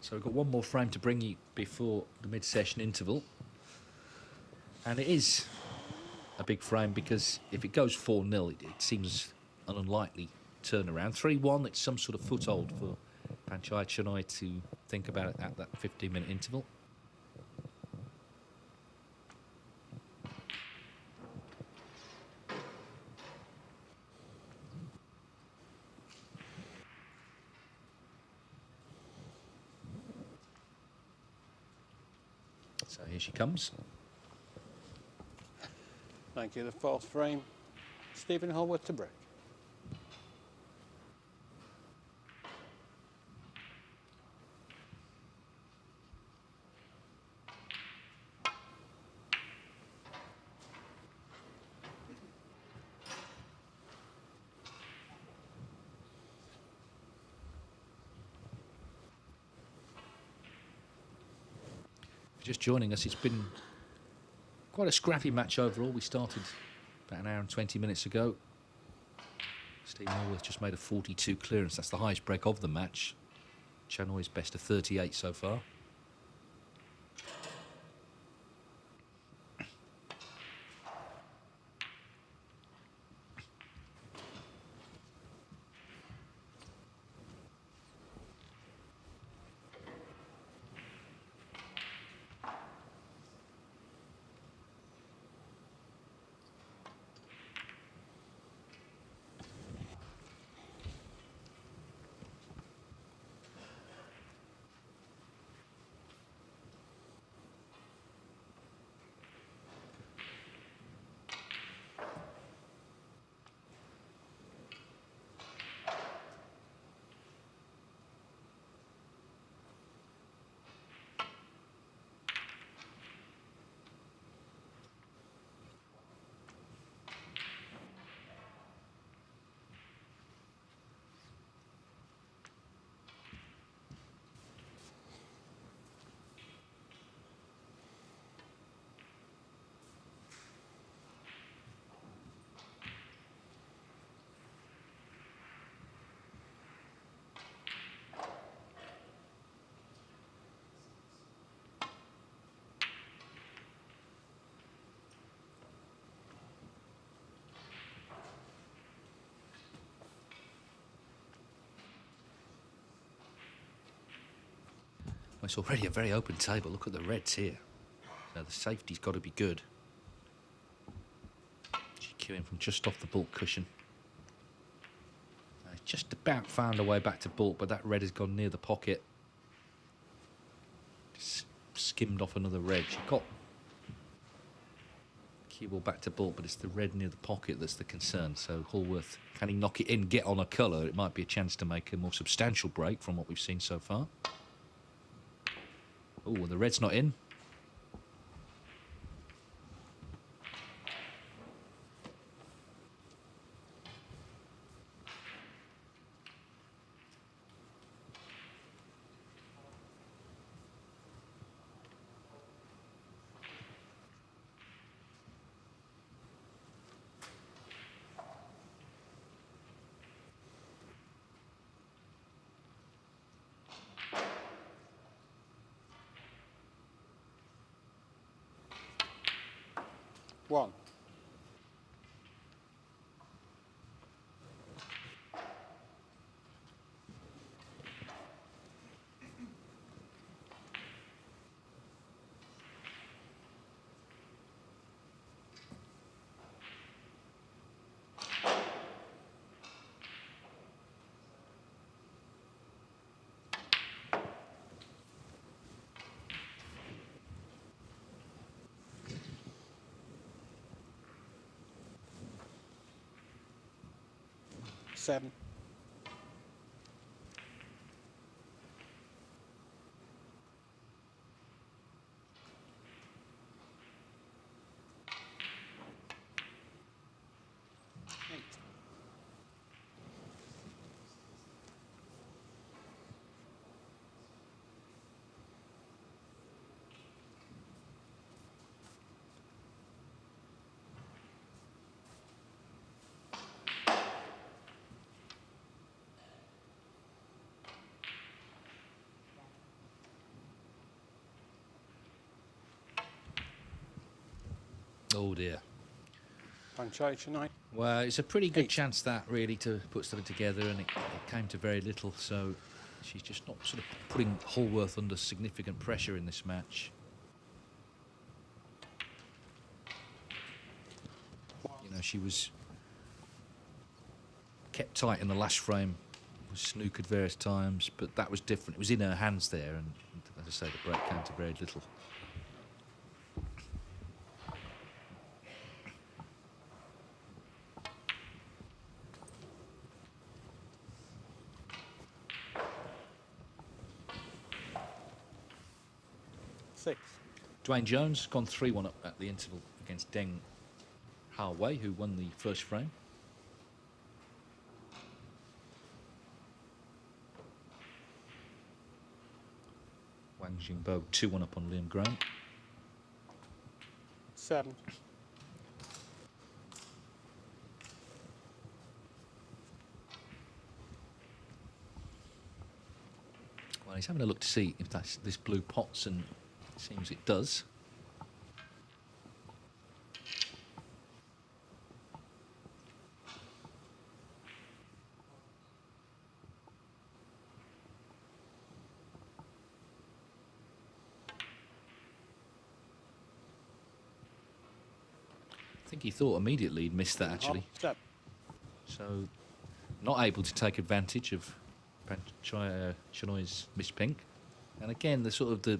So we've got one more frame to bring you before the mid-session interval. And it is a big frame because if it goes 4-0, it seems an unlikely turnaround. 3-1, it's some sort of foothold for Panchaya Channoi to think about it at that 15-minute interval. So here she comes. Thank you. The fourth frame, Stephen Hallworth to break. Just joining us, it's been quite a scrappy match overall. We started about an hour and 20 minutes ago. Steve Hallworth just made a 42 clearance. That's the highest break of the match. Chanoi's best of 38 so far. Well, it's already a very open table. Look at the reds here. Now the safety's got to be good. She's queuing from just off the baulk cushion. Just about found her way back to baulk, but that red has gone near the pocket. Just skimmed off another red. She got cue ball back to baulk, but it's the red near the pocket that's the concern. So Hallworth, can he knock it in, get on a colour? It might be a chance to make a more substantial break from what we've seen so far. Oh, the red's not in. One. Seven. Oh dear. Panchaya Channoi. Well, it's a pretty good 8. chance that really to put something together, and it came to very little. So she's just not sort of putting Hallworth under significant pressure in this match. You know, she was kept tight in the last frame, was snookered various times, but that was different. It was in her hands there, and as I say, the break came to very little. Six. Dwayne Jones gone 3-1 up at the interval against Deng Hallwei, who won the first frame. Wang Jingbo 2-1 up on Liam Graham. 7. Well, he's having a look to see if this blue pots, and it seems it does. I think he thought immediately he'd missed that, actually. Step. So, not able to take advantage of Panchaya Chanoi's missed pink. And again, the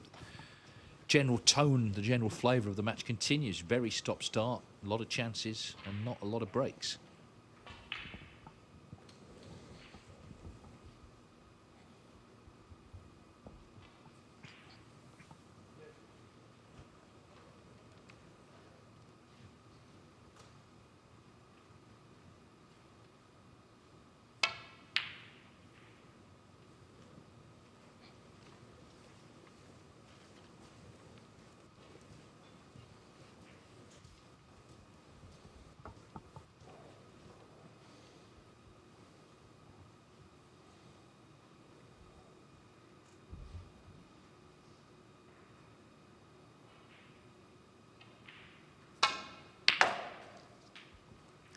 general tone, the general flavour of the match continues. Very stop-start, a lot of chances, and not a lot of breaks.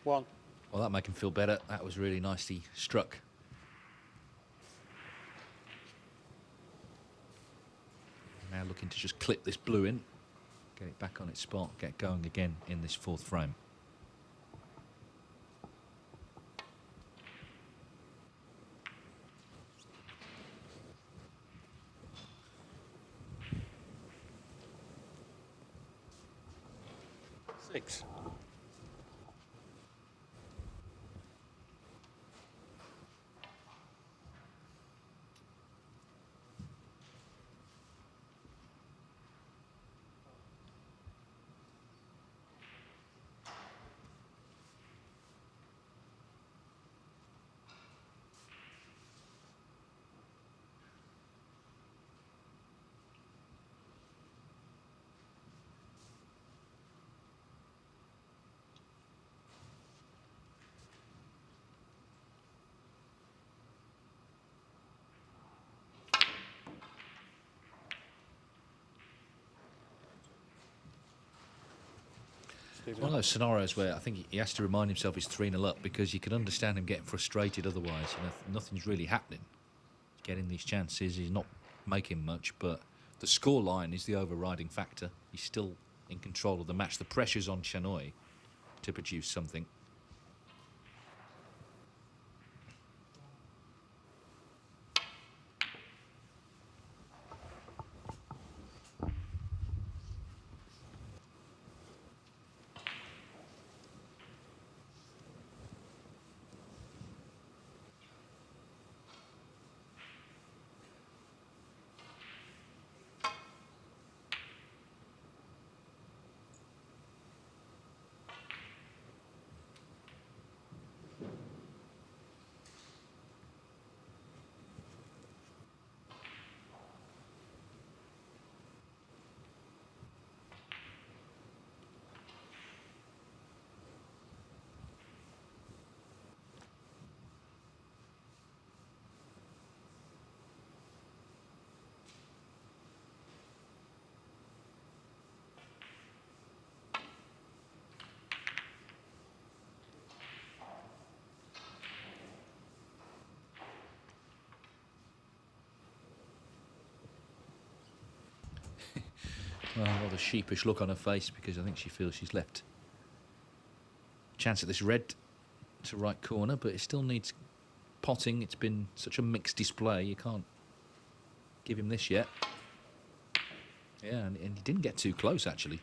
One. Well, that make him feel better. That was really nicely struck. Now looking to just clip this blue in, get it back on its spot, get going again in this fourth frame. Six. It's one of those scenarios where I think he has to remind himself he's 3-0 up, because you can understand him getting frustrated otherwise. You know, nothing's really happening. He's getting these chances, he's not making much, but the score line is the overriding factor. He's still in control of the match. The pressure's on Channoi to produce something. Well, a rather sheepish look on her face because I think she feels she's left a chance at this red to right corner, but it still needs potting. It's been such a mixed display. You can't give him this yet. Yeah, and he didn't get too close, actually.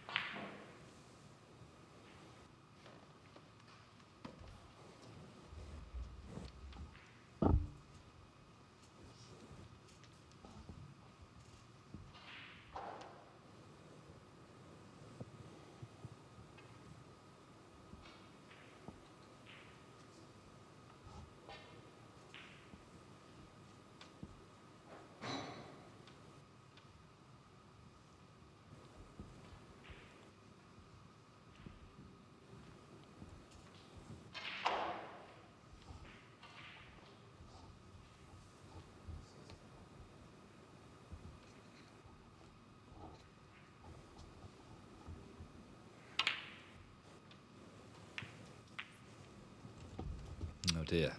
Oh dear.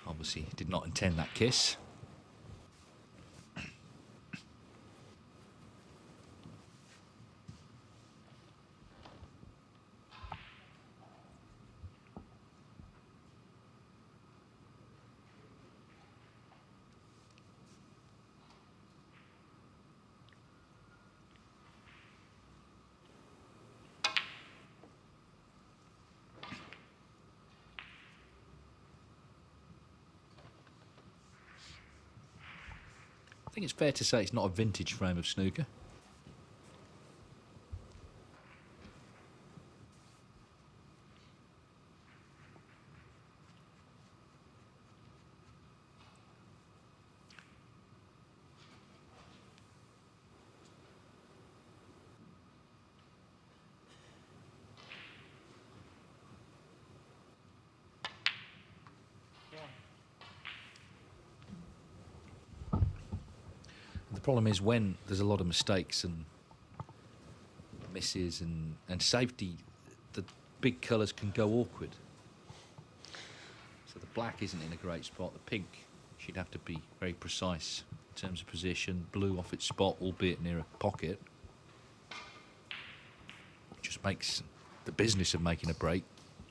Obviously did not intend that kiss. I think it's fair to say it's not a vintage frame of snooker. The problem is when there's a lot of mistakes and misses and safety, the big colours can go awkward. So the black isn't in a great spot. The pink, she'd have to be very precise in terms of position. Blue off its spot, albeit near a pocket. It just makes the business of making a break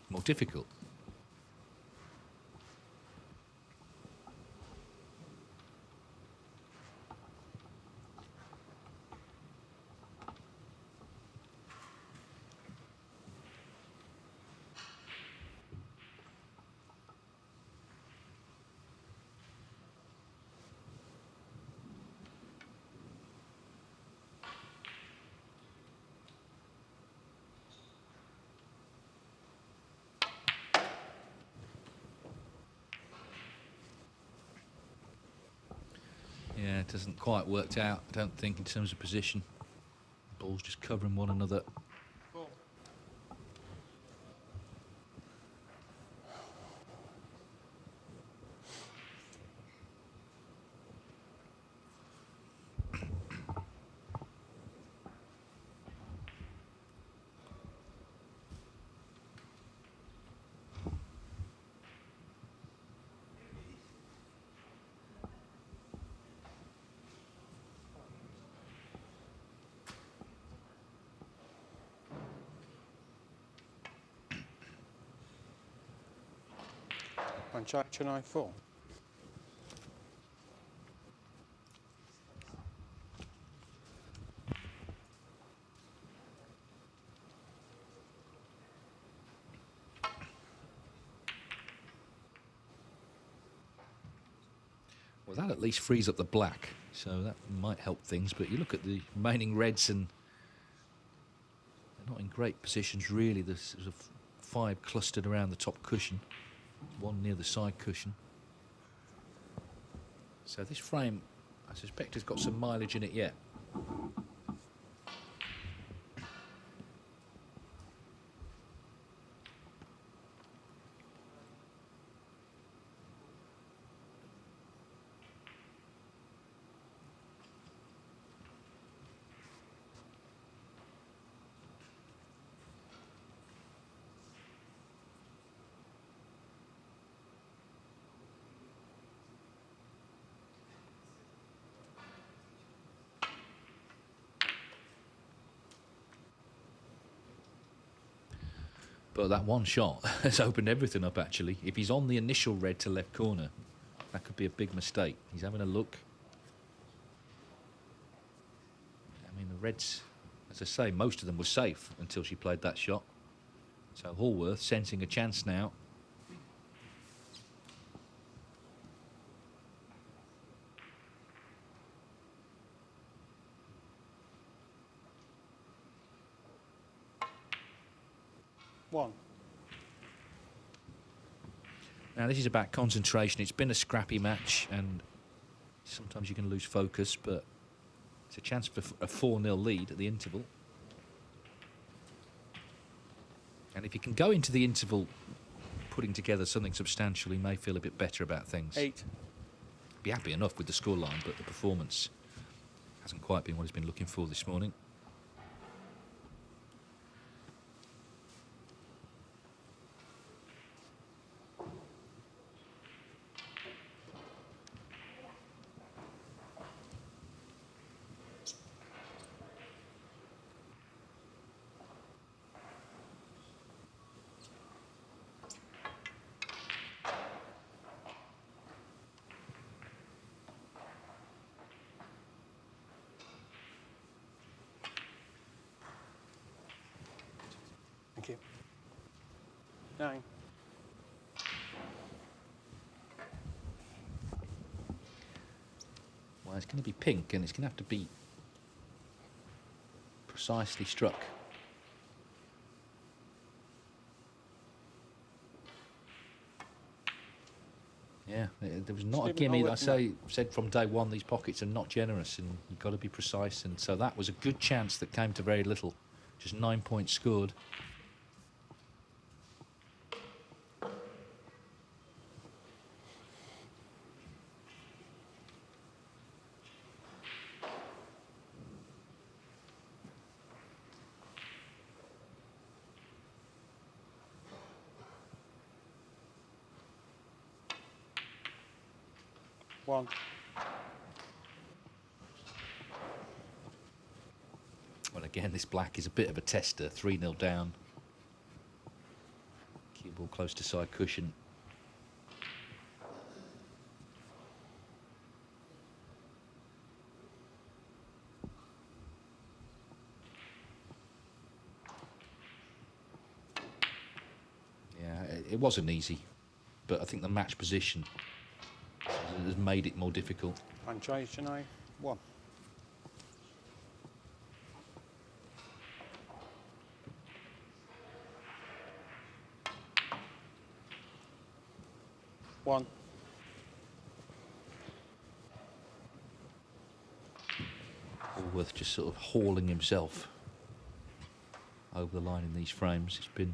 more difficult. Yeah, it hasn't quite worked out, I don't think, in terms of position. Balls just covering one another. Panchaya Channoi 4. Well, that at least frees up the black, so that might help things. But you look at the remaining reds and they're not in great positions, really. There's sort of 5 clustered around the top cushion, 1 near the side cushion. So this frame, I suspect, has got some mileage in it yet. But that one shot has opened everything up, actually. If he's on the initial red to left corner, that could be a big mistake. He's having a look. I mean, the reds, as I say, most of them were safe until she played that shot. So Hallworth sensing a chance now. One. Now, this is about concentration. It's been a scrappy match, and sometimes you can lose focus, but it's a chance for a 4-0 lead at the interval. And if you can go into the interval putting together something substantial, he may feel a bit better about things. 8. Be happy enough with the scoreline, but the performance hasn't quite been what he's been looking for this morning. Thank you. 9. Well, it's going to be pink, and it's going to have to be precisely struck. Yeah, there was not a gimme. I said from day one, these pockets are not generous, and you've got to be precise. And so that was a good chance that came to very little. Just 9 points scored. One. Well, again, this black is a bit of a tester. 3-0 down. Cue ball close to side cushion. Yeah, it wasn't easy, but I think the match position has made it more difficult. Panchaya Channoi. 1. One. Hallworth just sort of hauling himself over the line in these frames. It's been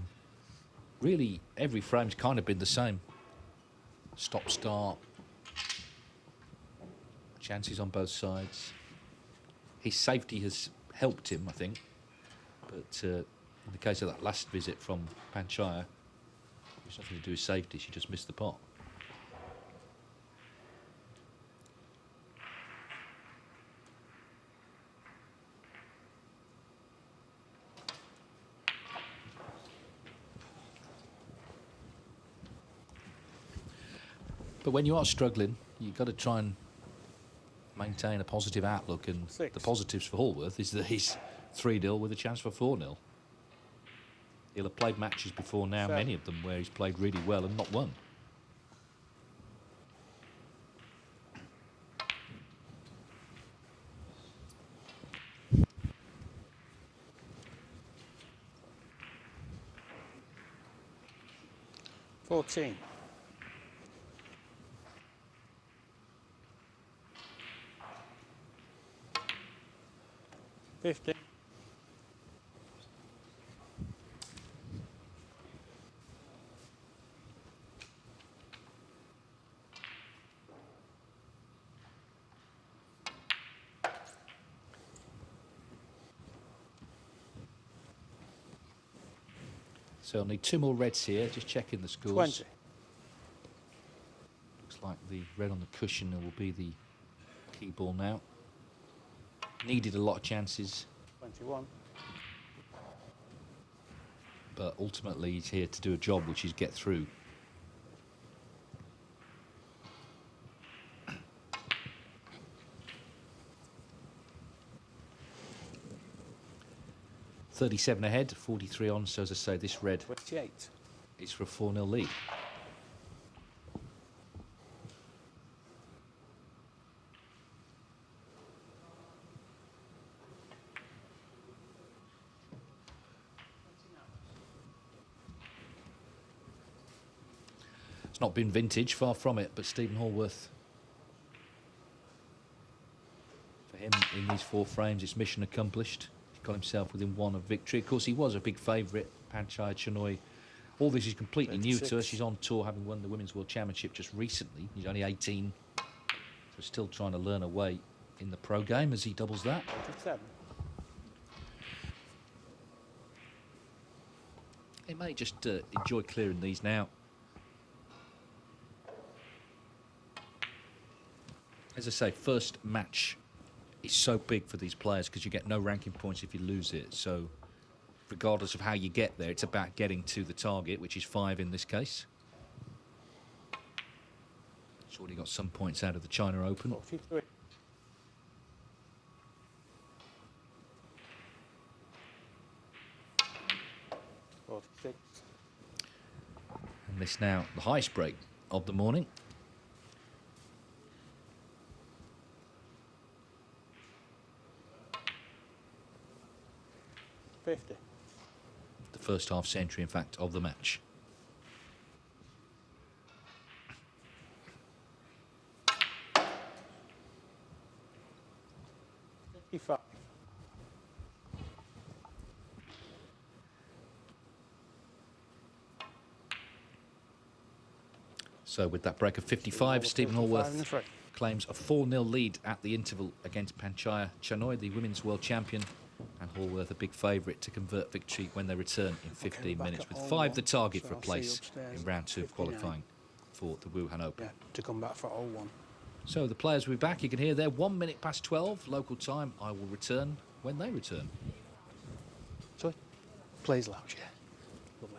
really, every frame's kind of been the same. Stop start, chances on both sides. His safety has helped him, I think, but in the case of that last visit from Panchaya, it's nothing to do with safety. She just missed the pot. But when you are struggling, you've got to try and maintain a positive outlook, and 6. the positives for Hallworth is that he's 3-0 with a chance for 4-0. He'll have played matches before now, 7. many of them, where he's played really well and not won. Fourteen. 15. So I'll need 2 more reds here, just checking the scores. 20. Looks like the red on the cushion will be the key ball now. Needed a lot of chances, 21. but ultimately he's here to do a job, which is get through. .37 ahead, 43 on, so as I say, this red 28. is for a 4-0 lead. It's not been vintage, far from it, but Stephen Hallworth, for him in these 4 frames, it's mission accomplished. He's got himself within 1 of victory. Of course, he was a big favourite, Panchaya Channoi. All this is completely 26. new to her. She's on tour, having won the Women's World Championship just recently. He's only 18, so still trying to learn her way in the pro game as he doubles that. 27. He may just enjoy clearing these now. As I say, first match is so big for these players because you get no ranking points if you lose it. So regardless of how you get there, it's about getting to the target, which is 5 in this case. She's already got some points out of the China Open. 43. And this now, the highest break of the morning. The first half century, in fact, of the match. So with that break of 55, Stephen Hallworth claims a 4-0 lead at the interval against Panchaya Channoi, the women's world champion, and Hallworth a big favourite to convert victory when they return in 15 minutes, with 5 the target for a place in round 2 of qualifying for the Wuhan Open. Yeah, to come back for 0-1. So the players will be back. You can hear there, 1 minute past 12 local time. I will return when they return. Sorry? Plays lounge, yeah. Lovely.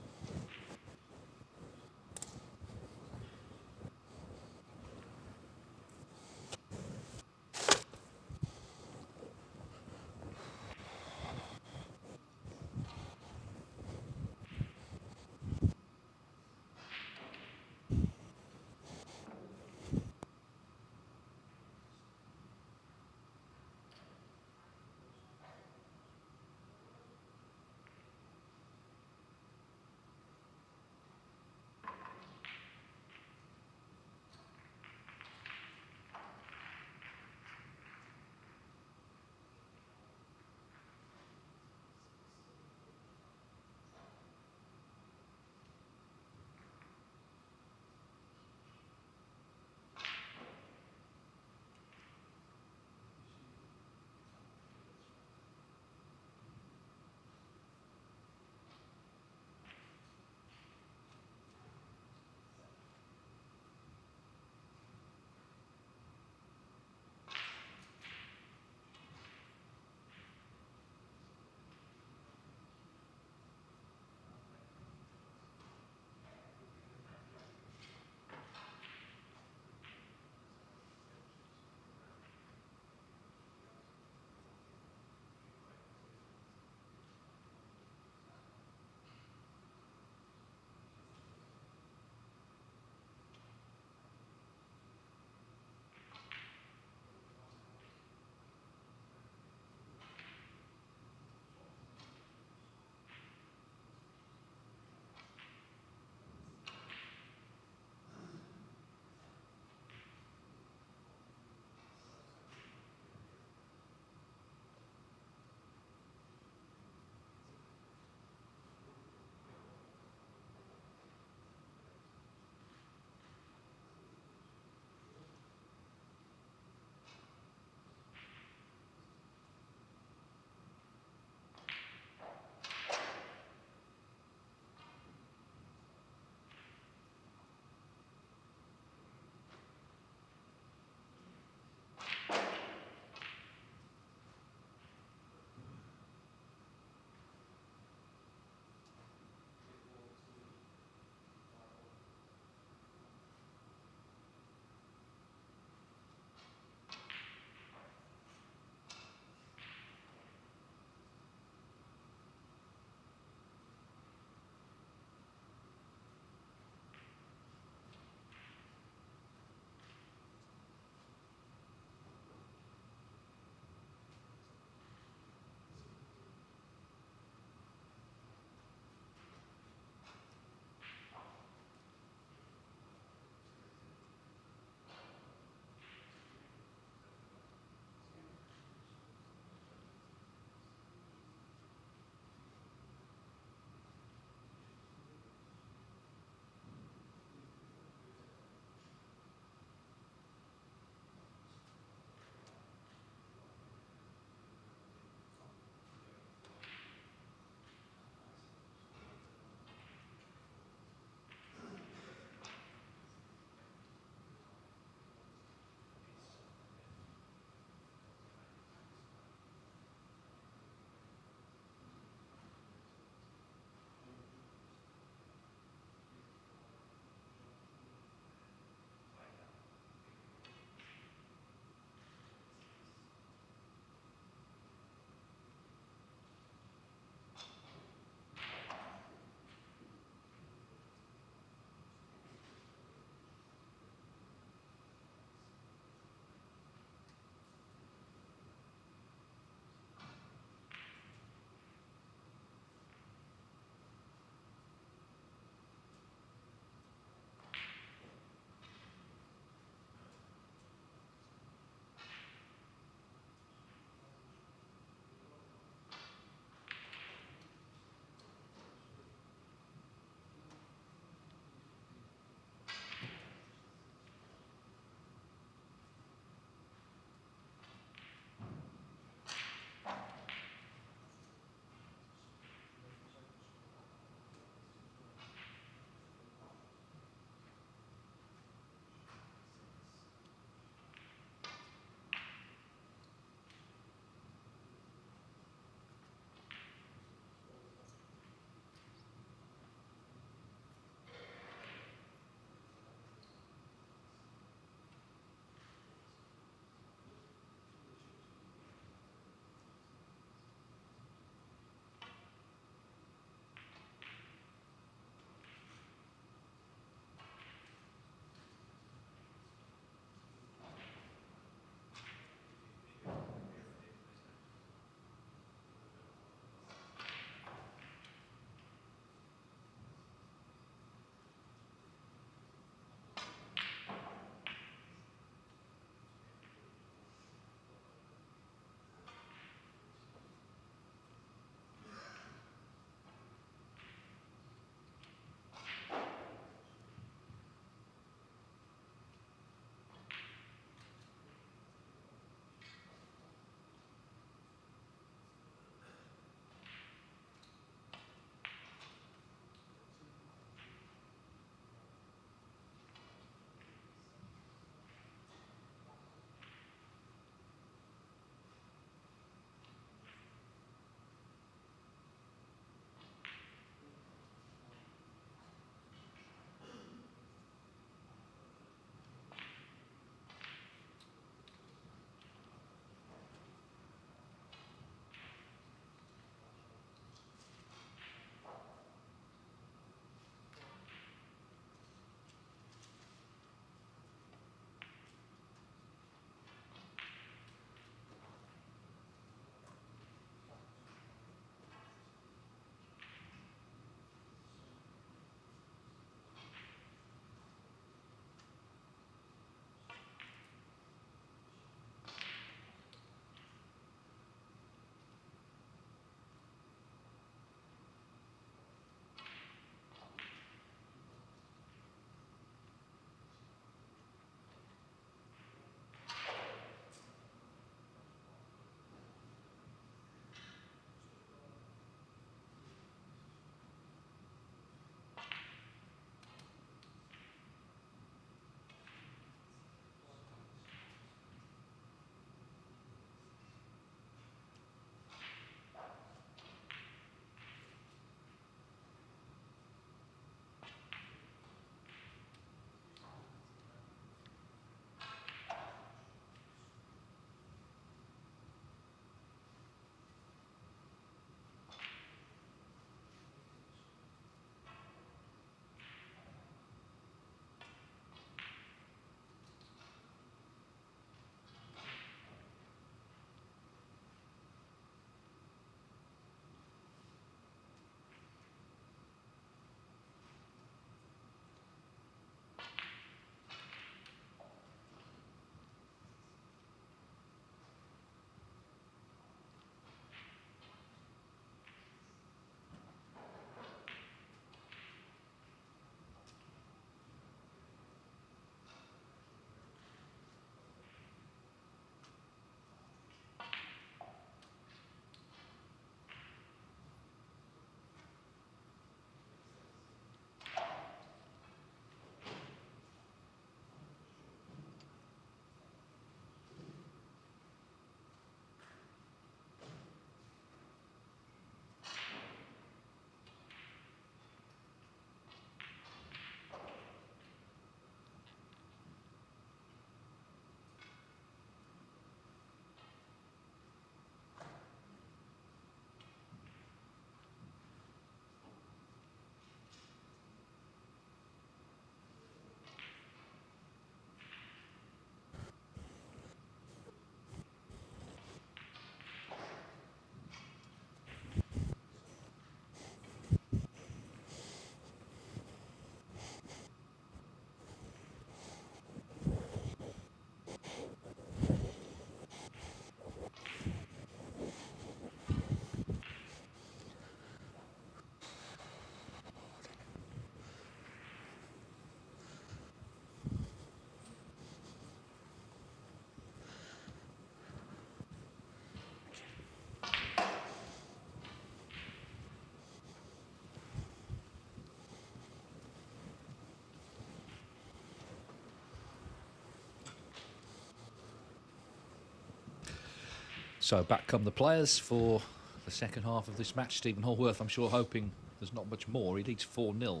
So back come the players for the second half of this match. Stephen Hallworth, I'm sure, hoping there's not much more. He leads 4-0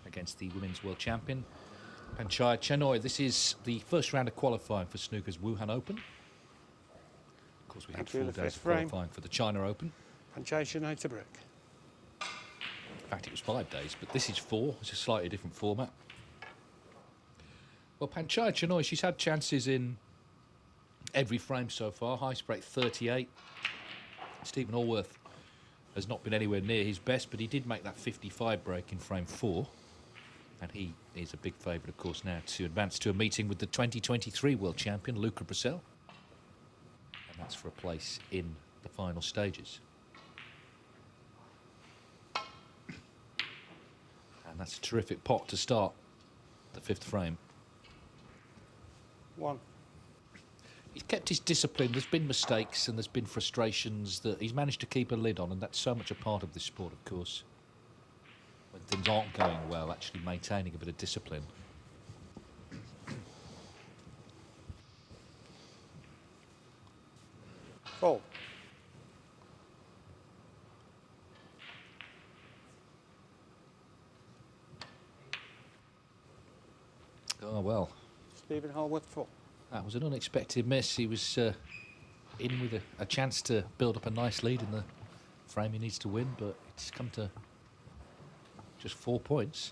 against the women's world champion, Panchaya Channoi. This is the first round of qualifying for Snooker's Wuhan Open. Of course, we had 4 days of qualifying for the China Open. Panchaya Channoi to break. In fact, it was 5 days, but this is 4. It's a slightly different format. Well, Panchaya Channoi, she's had chances in every frame so far. Highest break 38. Stephen Hallworth has not been anywhere near his best, but he did make that 55 break in frame 4. And he is a big favourite, of course, now to advance to a meeting with the 2023 world champion, Luca Brissell. And that's for a place in the final stages. And that's a terrific pot to start the 5th frame. 1. He's kept his discipline. There's been mistakes and there's been frustrations that he's managed to keep a lid on, and that's so much a part of this sport, of course. When things aren't going well, actually maintaining a bit of discipline. Fold. Oh, well. Stephen Hallworth full. That was an unexpected miss. He was in with a chance to build up a nice lead in the frame he needs to win, but it's come to just 4 points.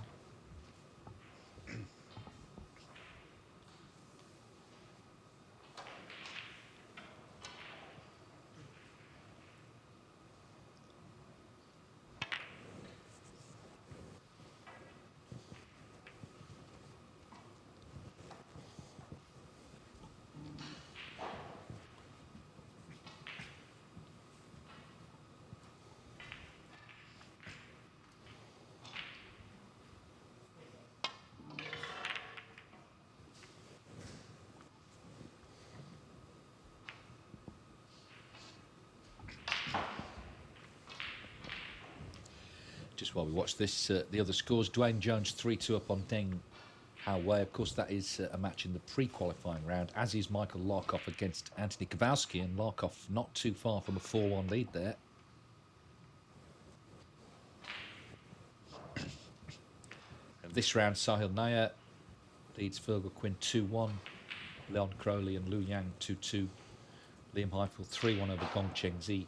Just while we watch this, the other scores. Dwayne Jones 3-2 up on Deng Haowei. Of course, that is a match in the pre-qualifying round, as is Michael Larkoff against Anthony Kowalski, and Larkoff not too far from a 4-1 lead there. And this round, Sahil Nair leads Virgil Quinn 2-1. Leon Crowley and Lu Yang 2-2. Liam Highfield 3-1 over Gong Cheng Zi.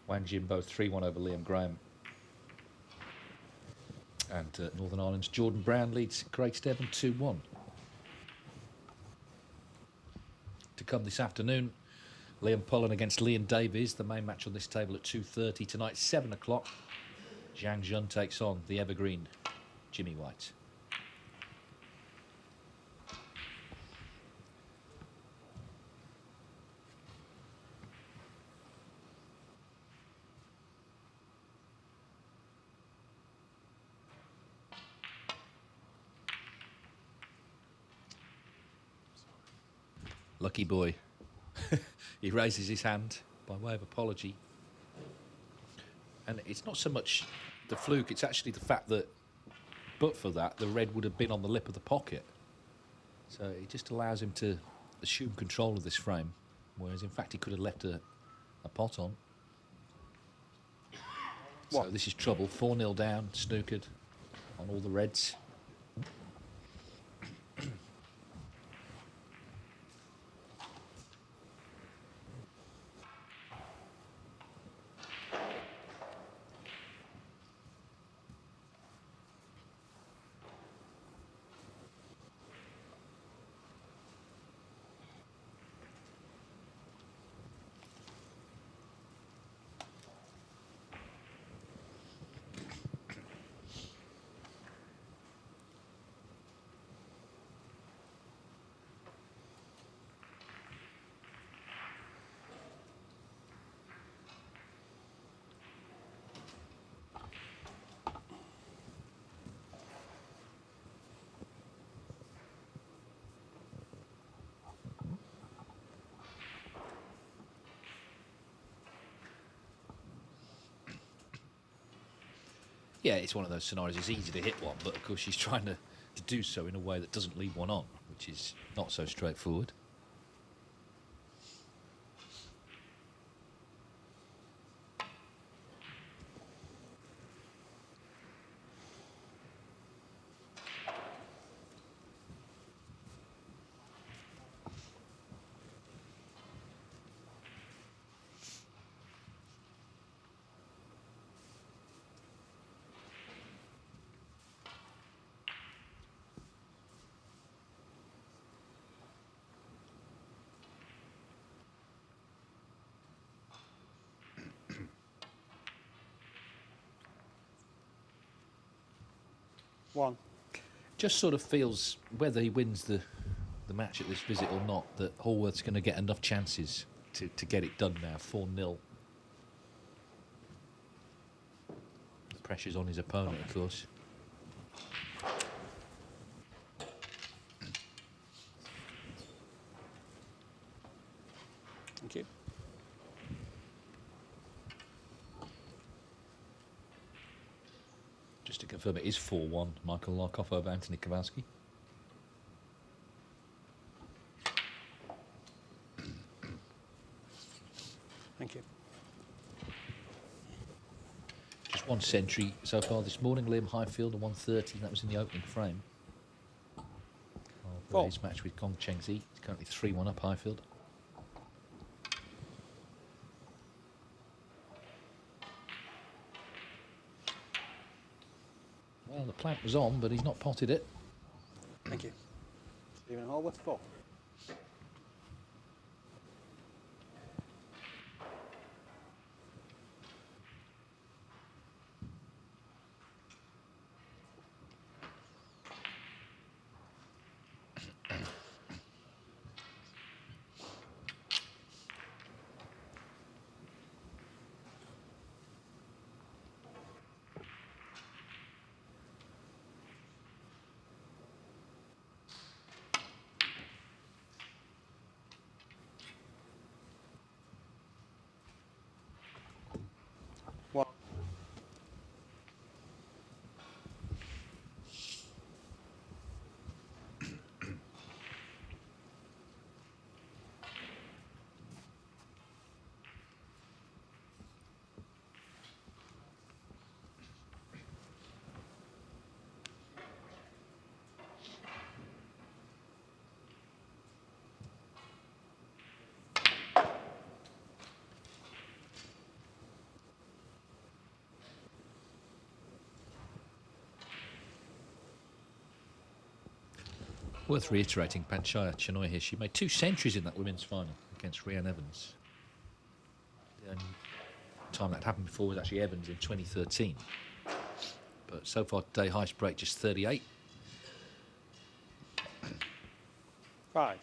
Wang Jimbo 3-1 over Liam Graham. And Northern Ireland's Jordan Brown leads Craig Stebbin 2-1. To come this afternoon, Liam Pullen against Leon Davies, the main match on this table at 2:30. Tonight, 7 o'clock, Zhang Jun takes on the evergreen Jimmy White. Lucky boy. He raises his hand by way of apology. And it's not so much the fluke, it's actually the fact that, but for that, the red would have been on the lip of the pocket. So it just allows him to assume control of this frame, whereas in fact he could have left a pot on. So this is trouble. 4-0 down, snookered on all the reds. Yeah, it's one of those scenarios. It's easy to hit one, but of course she's trying to do so in a way that doesn't leave one on, which is not so straightforward. 1. Just sort of feels, whether he wins the match at this visit or not, that Hallworth's going to get enough chances to get it done now. 4-0. The pressure's on his opponent, of course. Thank you. Just to confirm, it is 4-1. Michael Larkoff over Anthony Kowalski. Thank you. Just one century so far this morning. Liam Highfield, a 130. That was in the opening frame. Of his match with Gong Cheng Zi. He's currently 3-1 up Highfield. Well, the plank was on, but he's not potted it. Thank you. Stephen Hallworth, 4. Worth reiterating, Panchaya Channoi here. She made 2 centuries in that women's final against Rhiannon Evans. The only time that happened before was actually Evans in 2013. But so far today, highest break just 38. 5.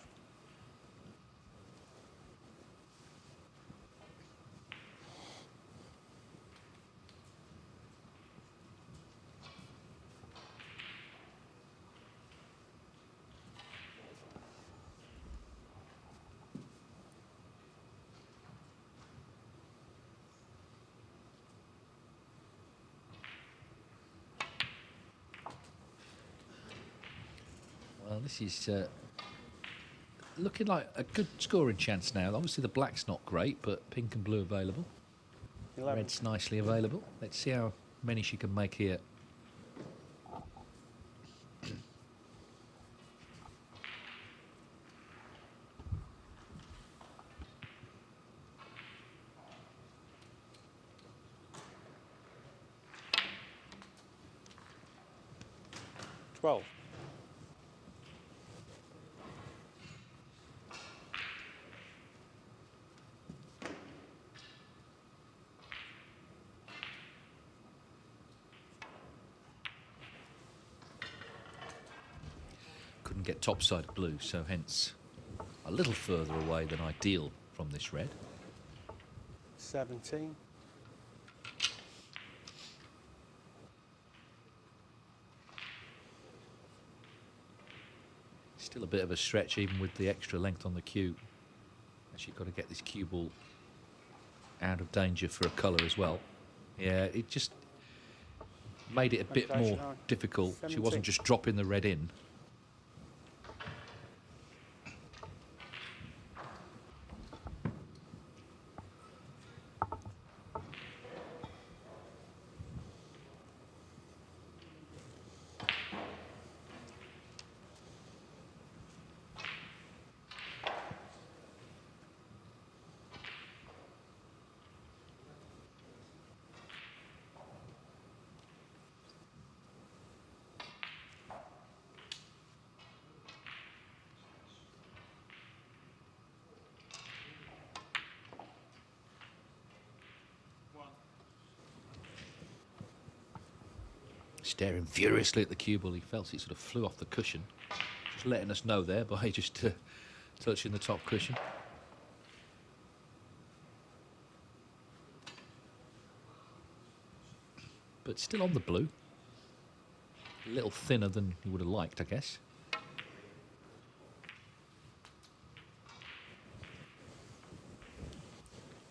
Well, this is looking like a good scoring chance now. Obviously, the black's not great, but pink and blue available. 11. Red's nicely available. Let's see how many she can make here. Twelve. Couldn't get topside blue, so hence a little further away than ideal from this red. 17. Still a bit of a stretch, even with the extra length on the cue. She's got to get this cue ball out of danger for a colour as well. Yeah, it just made it a bit more difficult. 17. She wasn't just dropping the red in. staring furiously at the cue ball. He felt it sort of flew off the cushion. Just letting us know there by just touching the top cushion. But still on the blue. A little thinner than he would have liked, I guess.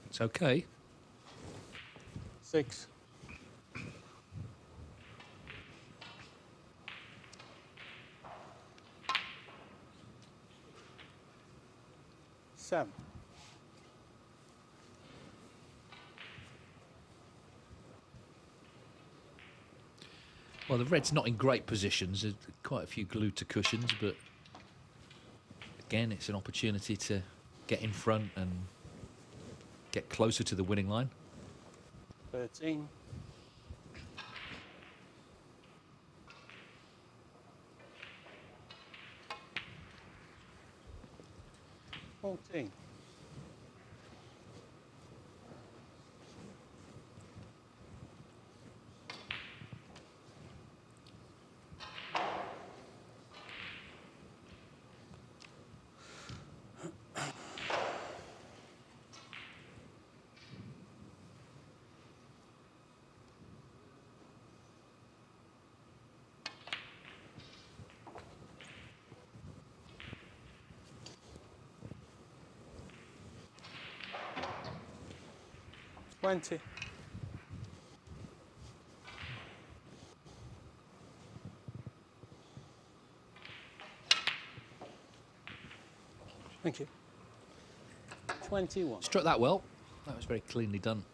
It's okay. 6. 7. Well, the red's not in great positions. There's quite a few glued to cushions, but again, it's an opportunity to get in front and get closer to the winning line. 13. 14. 20. Thank you. 21. Struck that well. That was very cleanly done.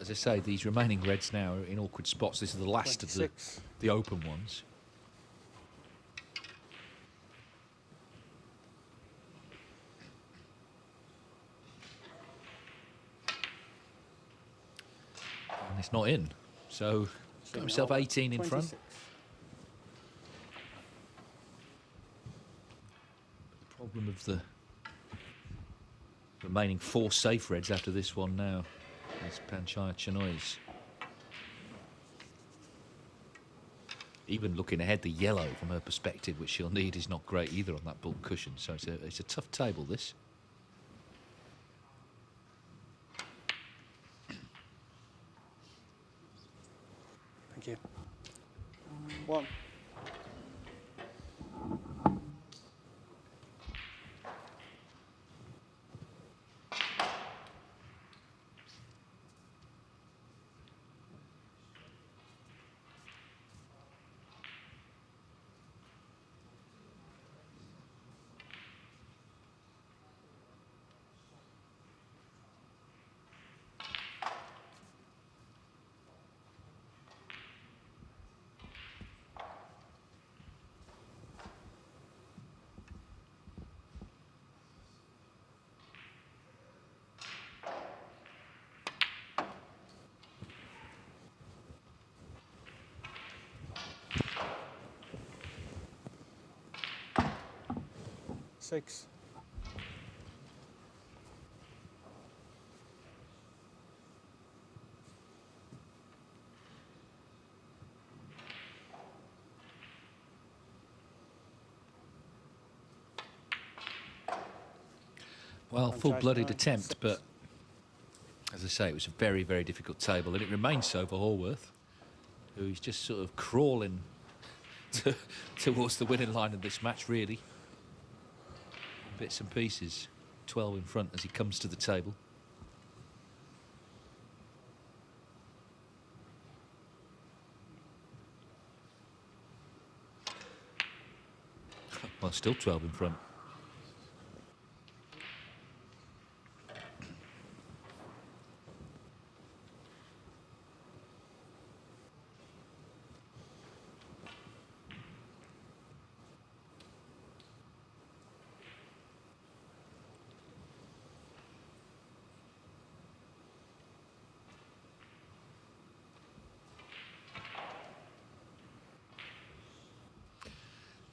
As I say, these remaining reds now are in awkward spots. This is the last 26. of the open ones. And it's not in. So, got himself 18 in front. 26. The problem of the remaining 4 safe reds after this one now is Panchaya Channoi. Even looking ahead, the yellow from her perspective, which she'll need, is not great either on that bulk cushion. So it's a tough table, this. Thank you. 1. Six. Well, full-blooded attempt, but as I say, it was a very, very difficult table, and it remains so for Hallworth, who's just sort of crawling towards the winning line of this match, really. Bits and pieces, 12 in front as he comes to the table. Well, still 12 in front.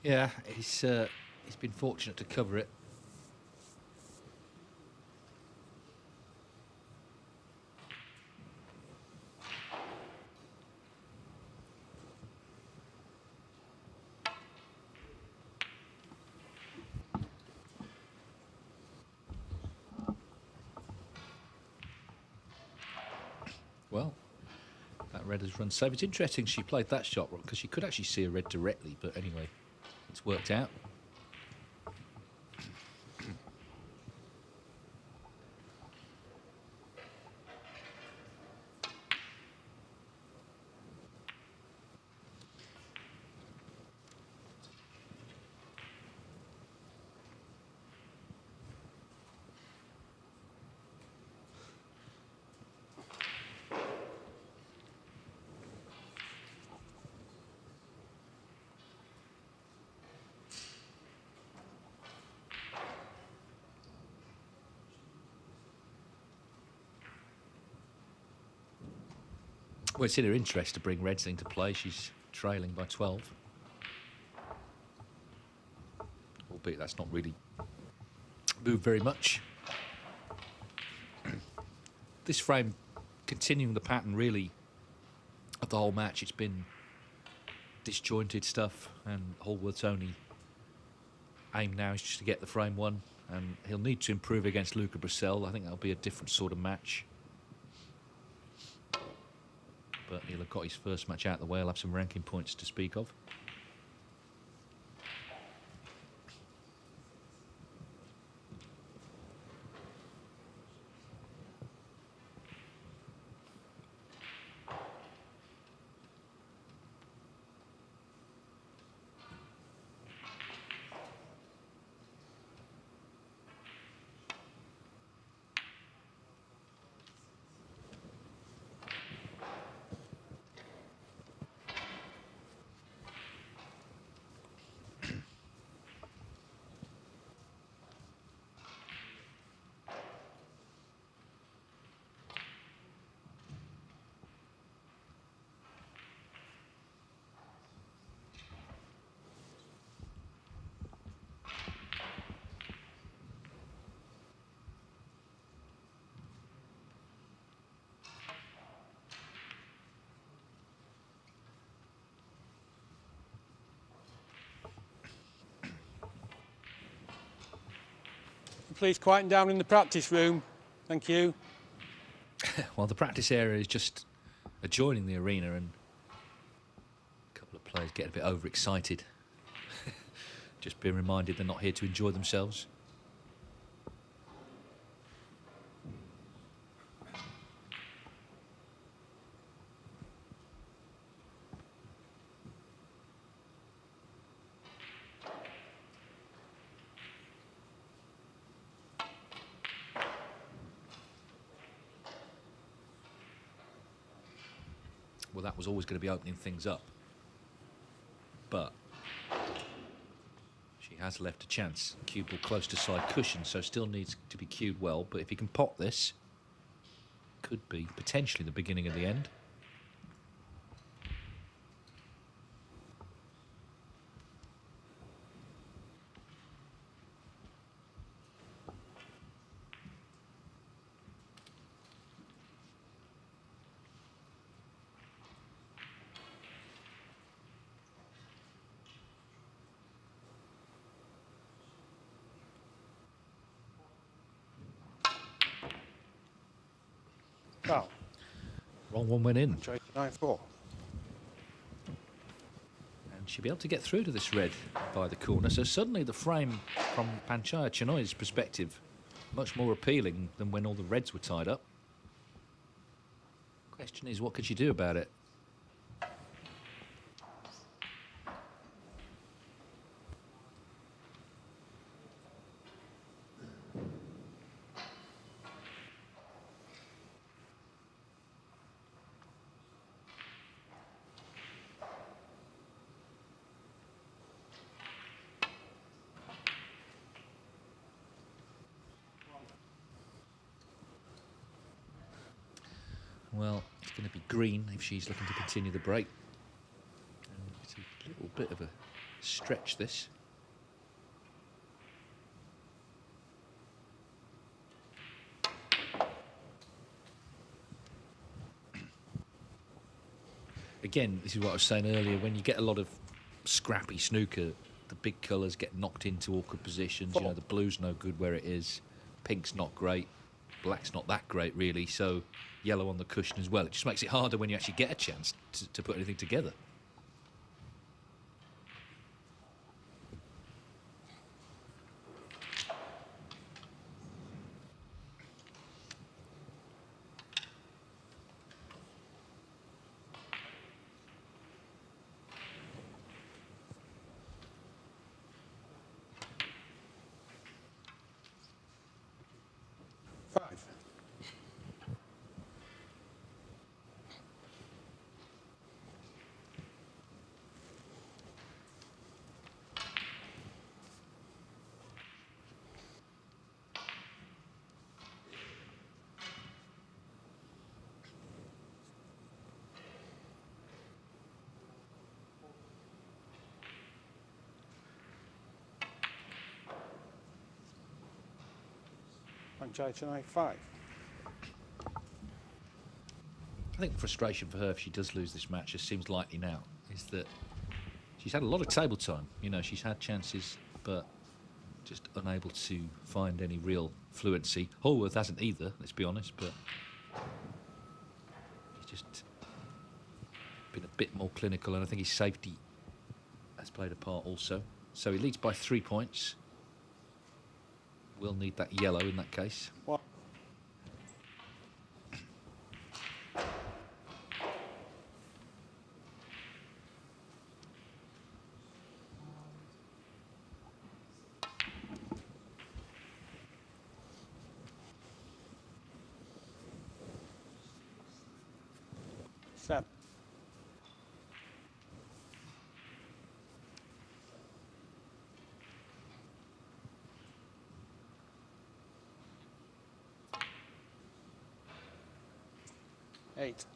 Yeah, he's been fortunate to cover it. Well, that red has run safe. It's interesting she played that shot because she could actually see a red directly, but anyway, it's worked out. Well, it's in her interest to bring reds into play. She's trailing by 12. Albeit that's not really moved very much. This frame, continuing the pattern really of the whole match, it's been disjointed stuff, and Hallworth's only aim now is just to get the frame won, and he'll need to improve against Luca Brissell. I think that'll be a different sort of match. But he'll have got his first match out of the way. He'll have some ranking points to speak of. Please quieten down in the practice room. Thank you. Well, the practice area is just adjoining the arena, and a couple of players get a bit overexcited. Just being reminded they're not here to enjoy themselves. Well, that was always going to be opening things up. But she has left a chance. Cue ball close to side cushion, so still needs to be cued well. But if he can pot this, could be potentially the beginning of the end. Oh, Wrong one went in. 9-4. And she'll be able to get through to this red by the corner. So suddenly the frame, from Panchaya Channoi's perspective, much more appealing than when all the reds were tied up. Question is, what could she do about it? Well, it's going to be green if she's looking to continue the break. And it's a little bit of a stretch this. Again, this is what I was saying earlier, when you get a lot of scrappy snooker, the big colours get knocked into awkward positions. You know, the blue's no good where it is, pink's not great, black's not that great really, so yellow on the cushion as well. It just makes it harder when you actually get a chance to put anything together. Five. Panchaya Channoi, 5. I think the frustration for her, if she does lose this match, as seems likely now, is that she's had a lot of table time. You know, she's had chances, but just unable to find any real fluency. Hallworth hasn't either, let's be honest, but he's just been a bit more clinical, and I think his safety has played a part also. So he leads by 3 points. Will need that yellow in that case. What? Seven. Eight.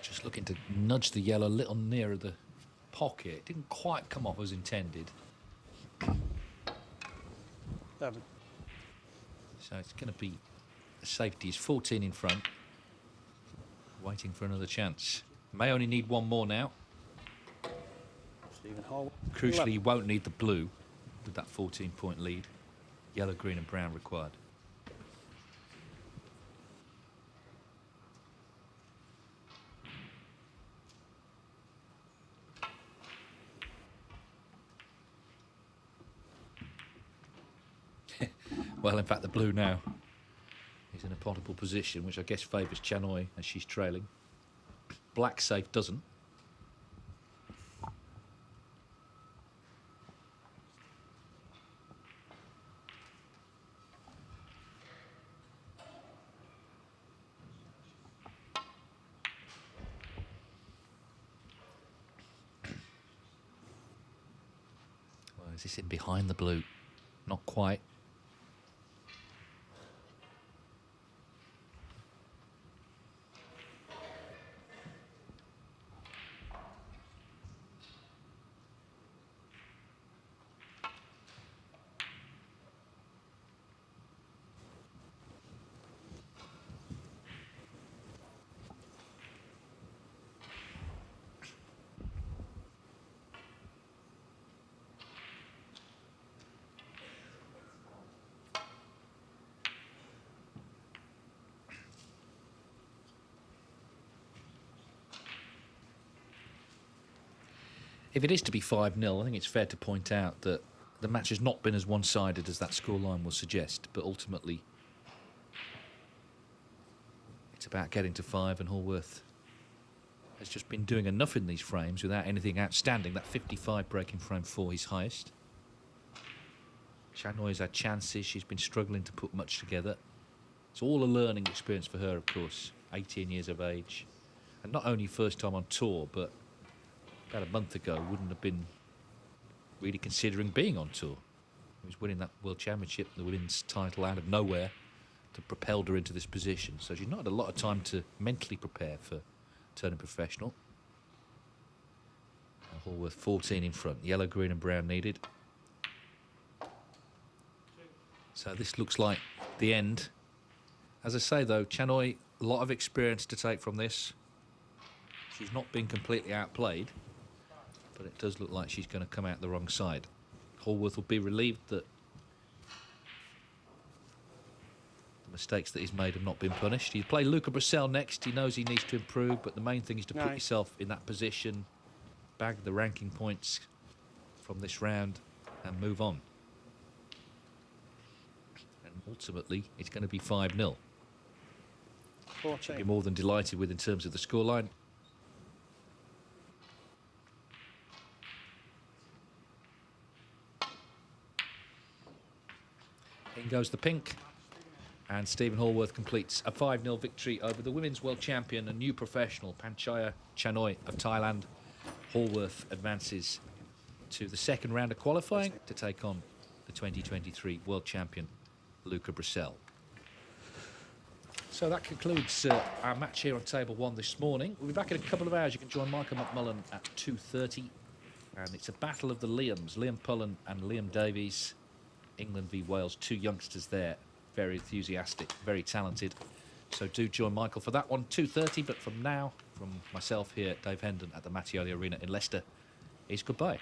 Just looking to nudge the yellow a little nearer the pocket. It didn't quite come off as intended. 11. So it's going to be safety. Is 14 in front. Waiting for another chance. May only need one more now. Stephen Hall. Crucially, he won't need the blue with that 14-point lead. Yellow, green and brown required. Well, in fact, the blue now is in a potable position, which I guess favours Channoi as she's trailing. Black safe doesn't. Well, is this in behind the blue? Not quite. If it is to be 5-0, I think it's fair to point out that the match has not been as one-sided as that scoreline will suggest, but ultimately it's about getting to 5, and Hallworth has just been doing enough in these frames without anything outstanding. That 55 breaking frame 4, his highest. Channoi has had chances, she's been struggling to put much together. It's all a learning experience for her, of course, 18 years of age. And not only first time on tour, but about a month ago wouldn't have been really considering being on tour. who was winning that World Championship, the women's title out of nowhere, that propelled her into this position. So she's not had a lot of time to mentally prepare for turning professional. Hallworth 14 in front. Yellow, green and brown needed. So this looks like the end. As I say, though, Channoi, a lot of experience to take from this. She's not been completely outplayed, but it does look like she's going to come out the wrong side. Hallworth will be relieved that the mistakes that he's made have not been punished. You play Luca Brissell next. He knows he needs to improve, but the main thing is to put yourself in that position, bag the ranking points from this round and move on. And ultimately, it's going to be 5-0. Should be more than delighted with in terms of the scoreline. In goes the pink, and Stephen Hallworth completes a 5-0 victory over the women's world champion and new professional Panchaya Channoi of Thailand. Hallworth advances to the second round of qualifying to take on the 2023 world champion Luca Brissell. So that concludes our match here on Table 1 this morning. We'll be back in a couple of hours. You can join Michael McMullen at 2:30. And it's a battle of the Liams, Liam Pullen and Liam Davies. England v Wales, two youngsters there. Very enthusiastic, very talented. So do join Michael for that one, 2:30. But from now, from myself here, Dave Hendon at the Mattioli Arena in Leicester, is goodbye.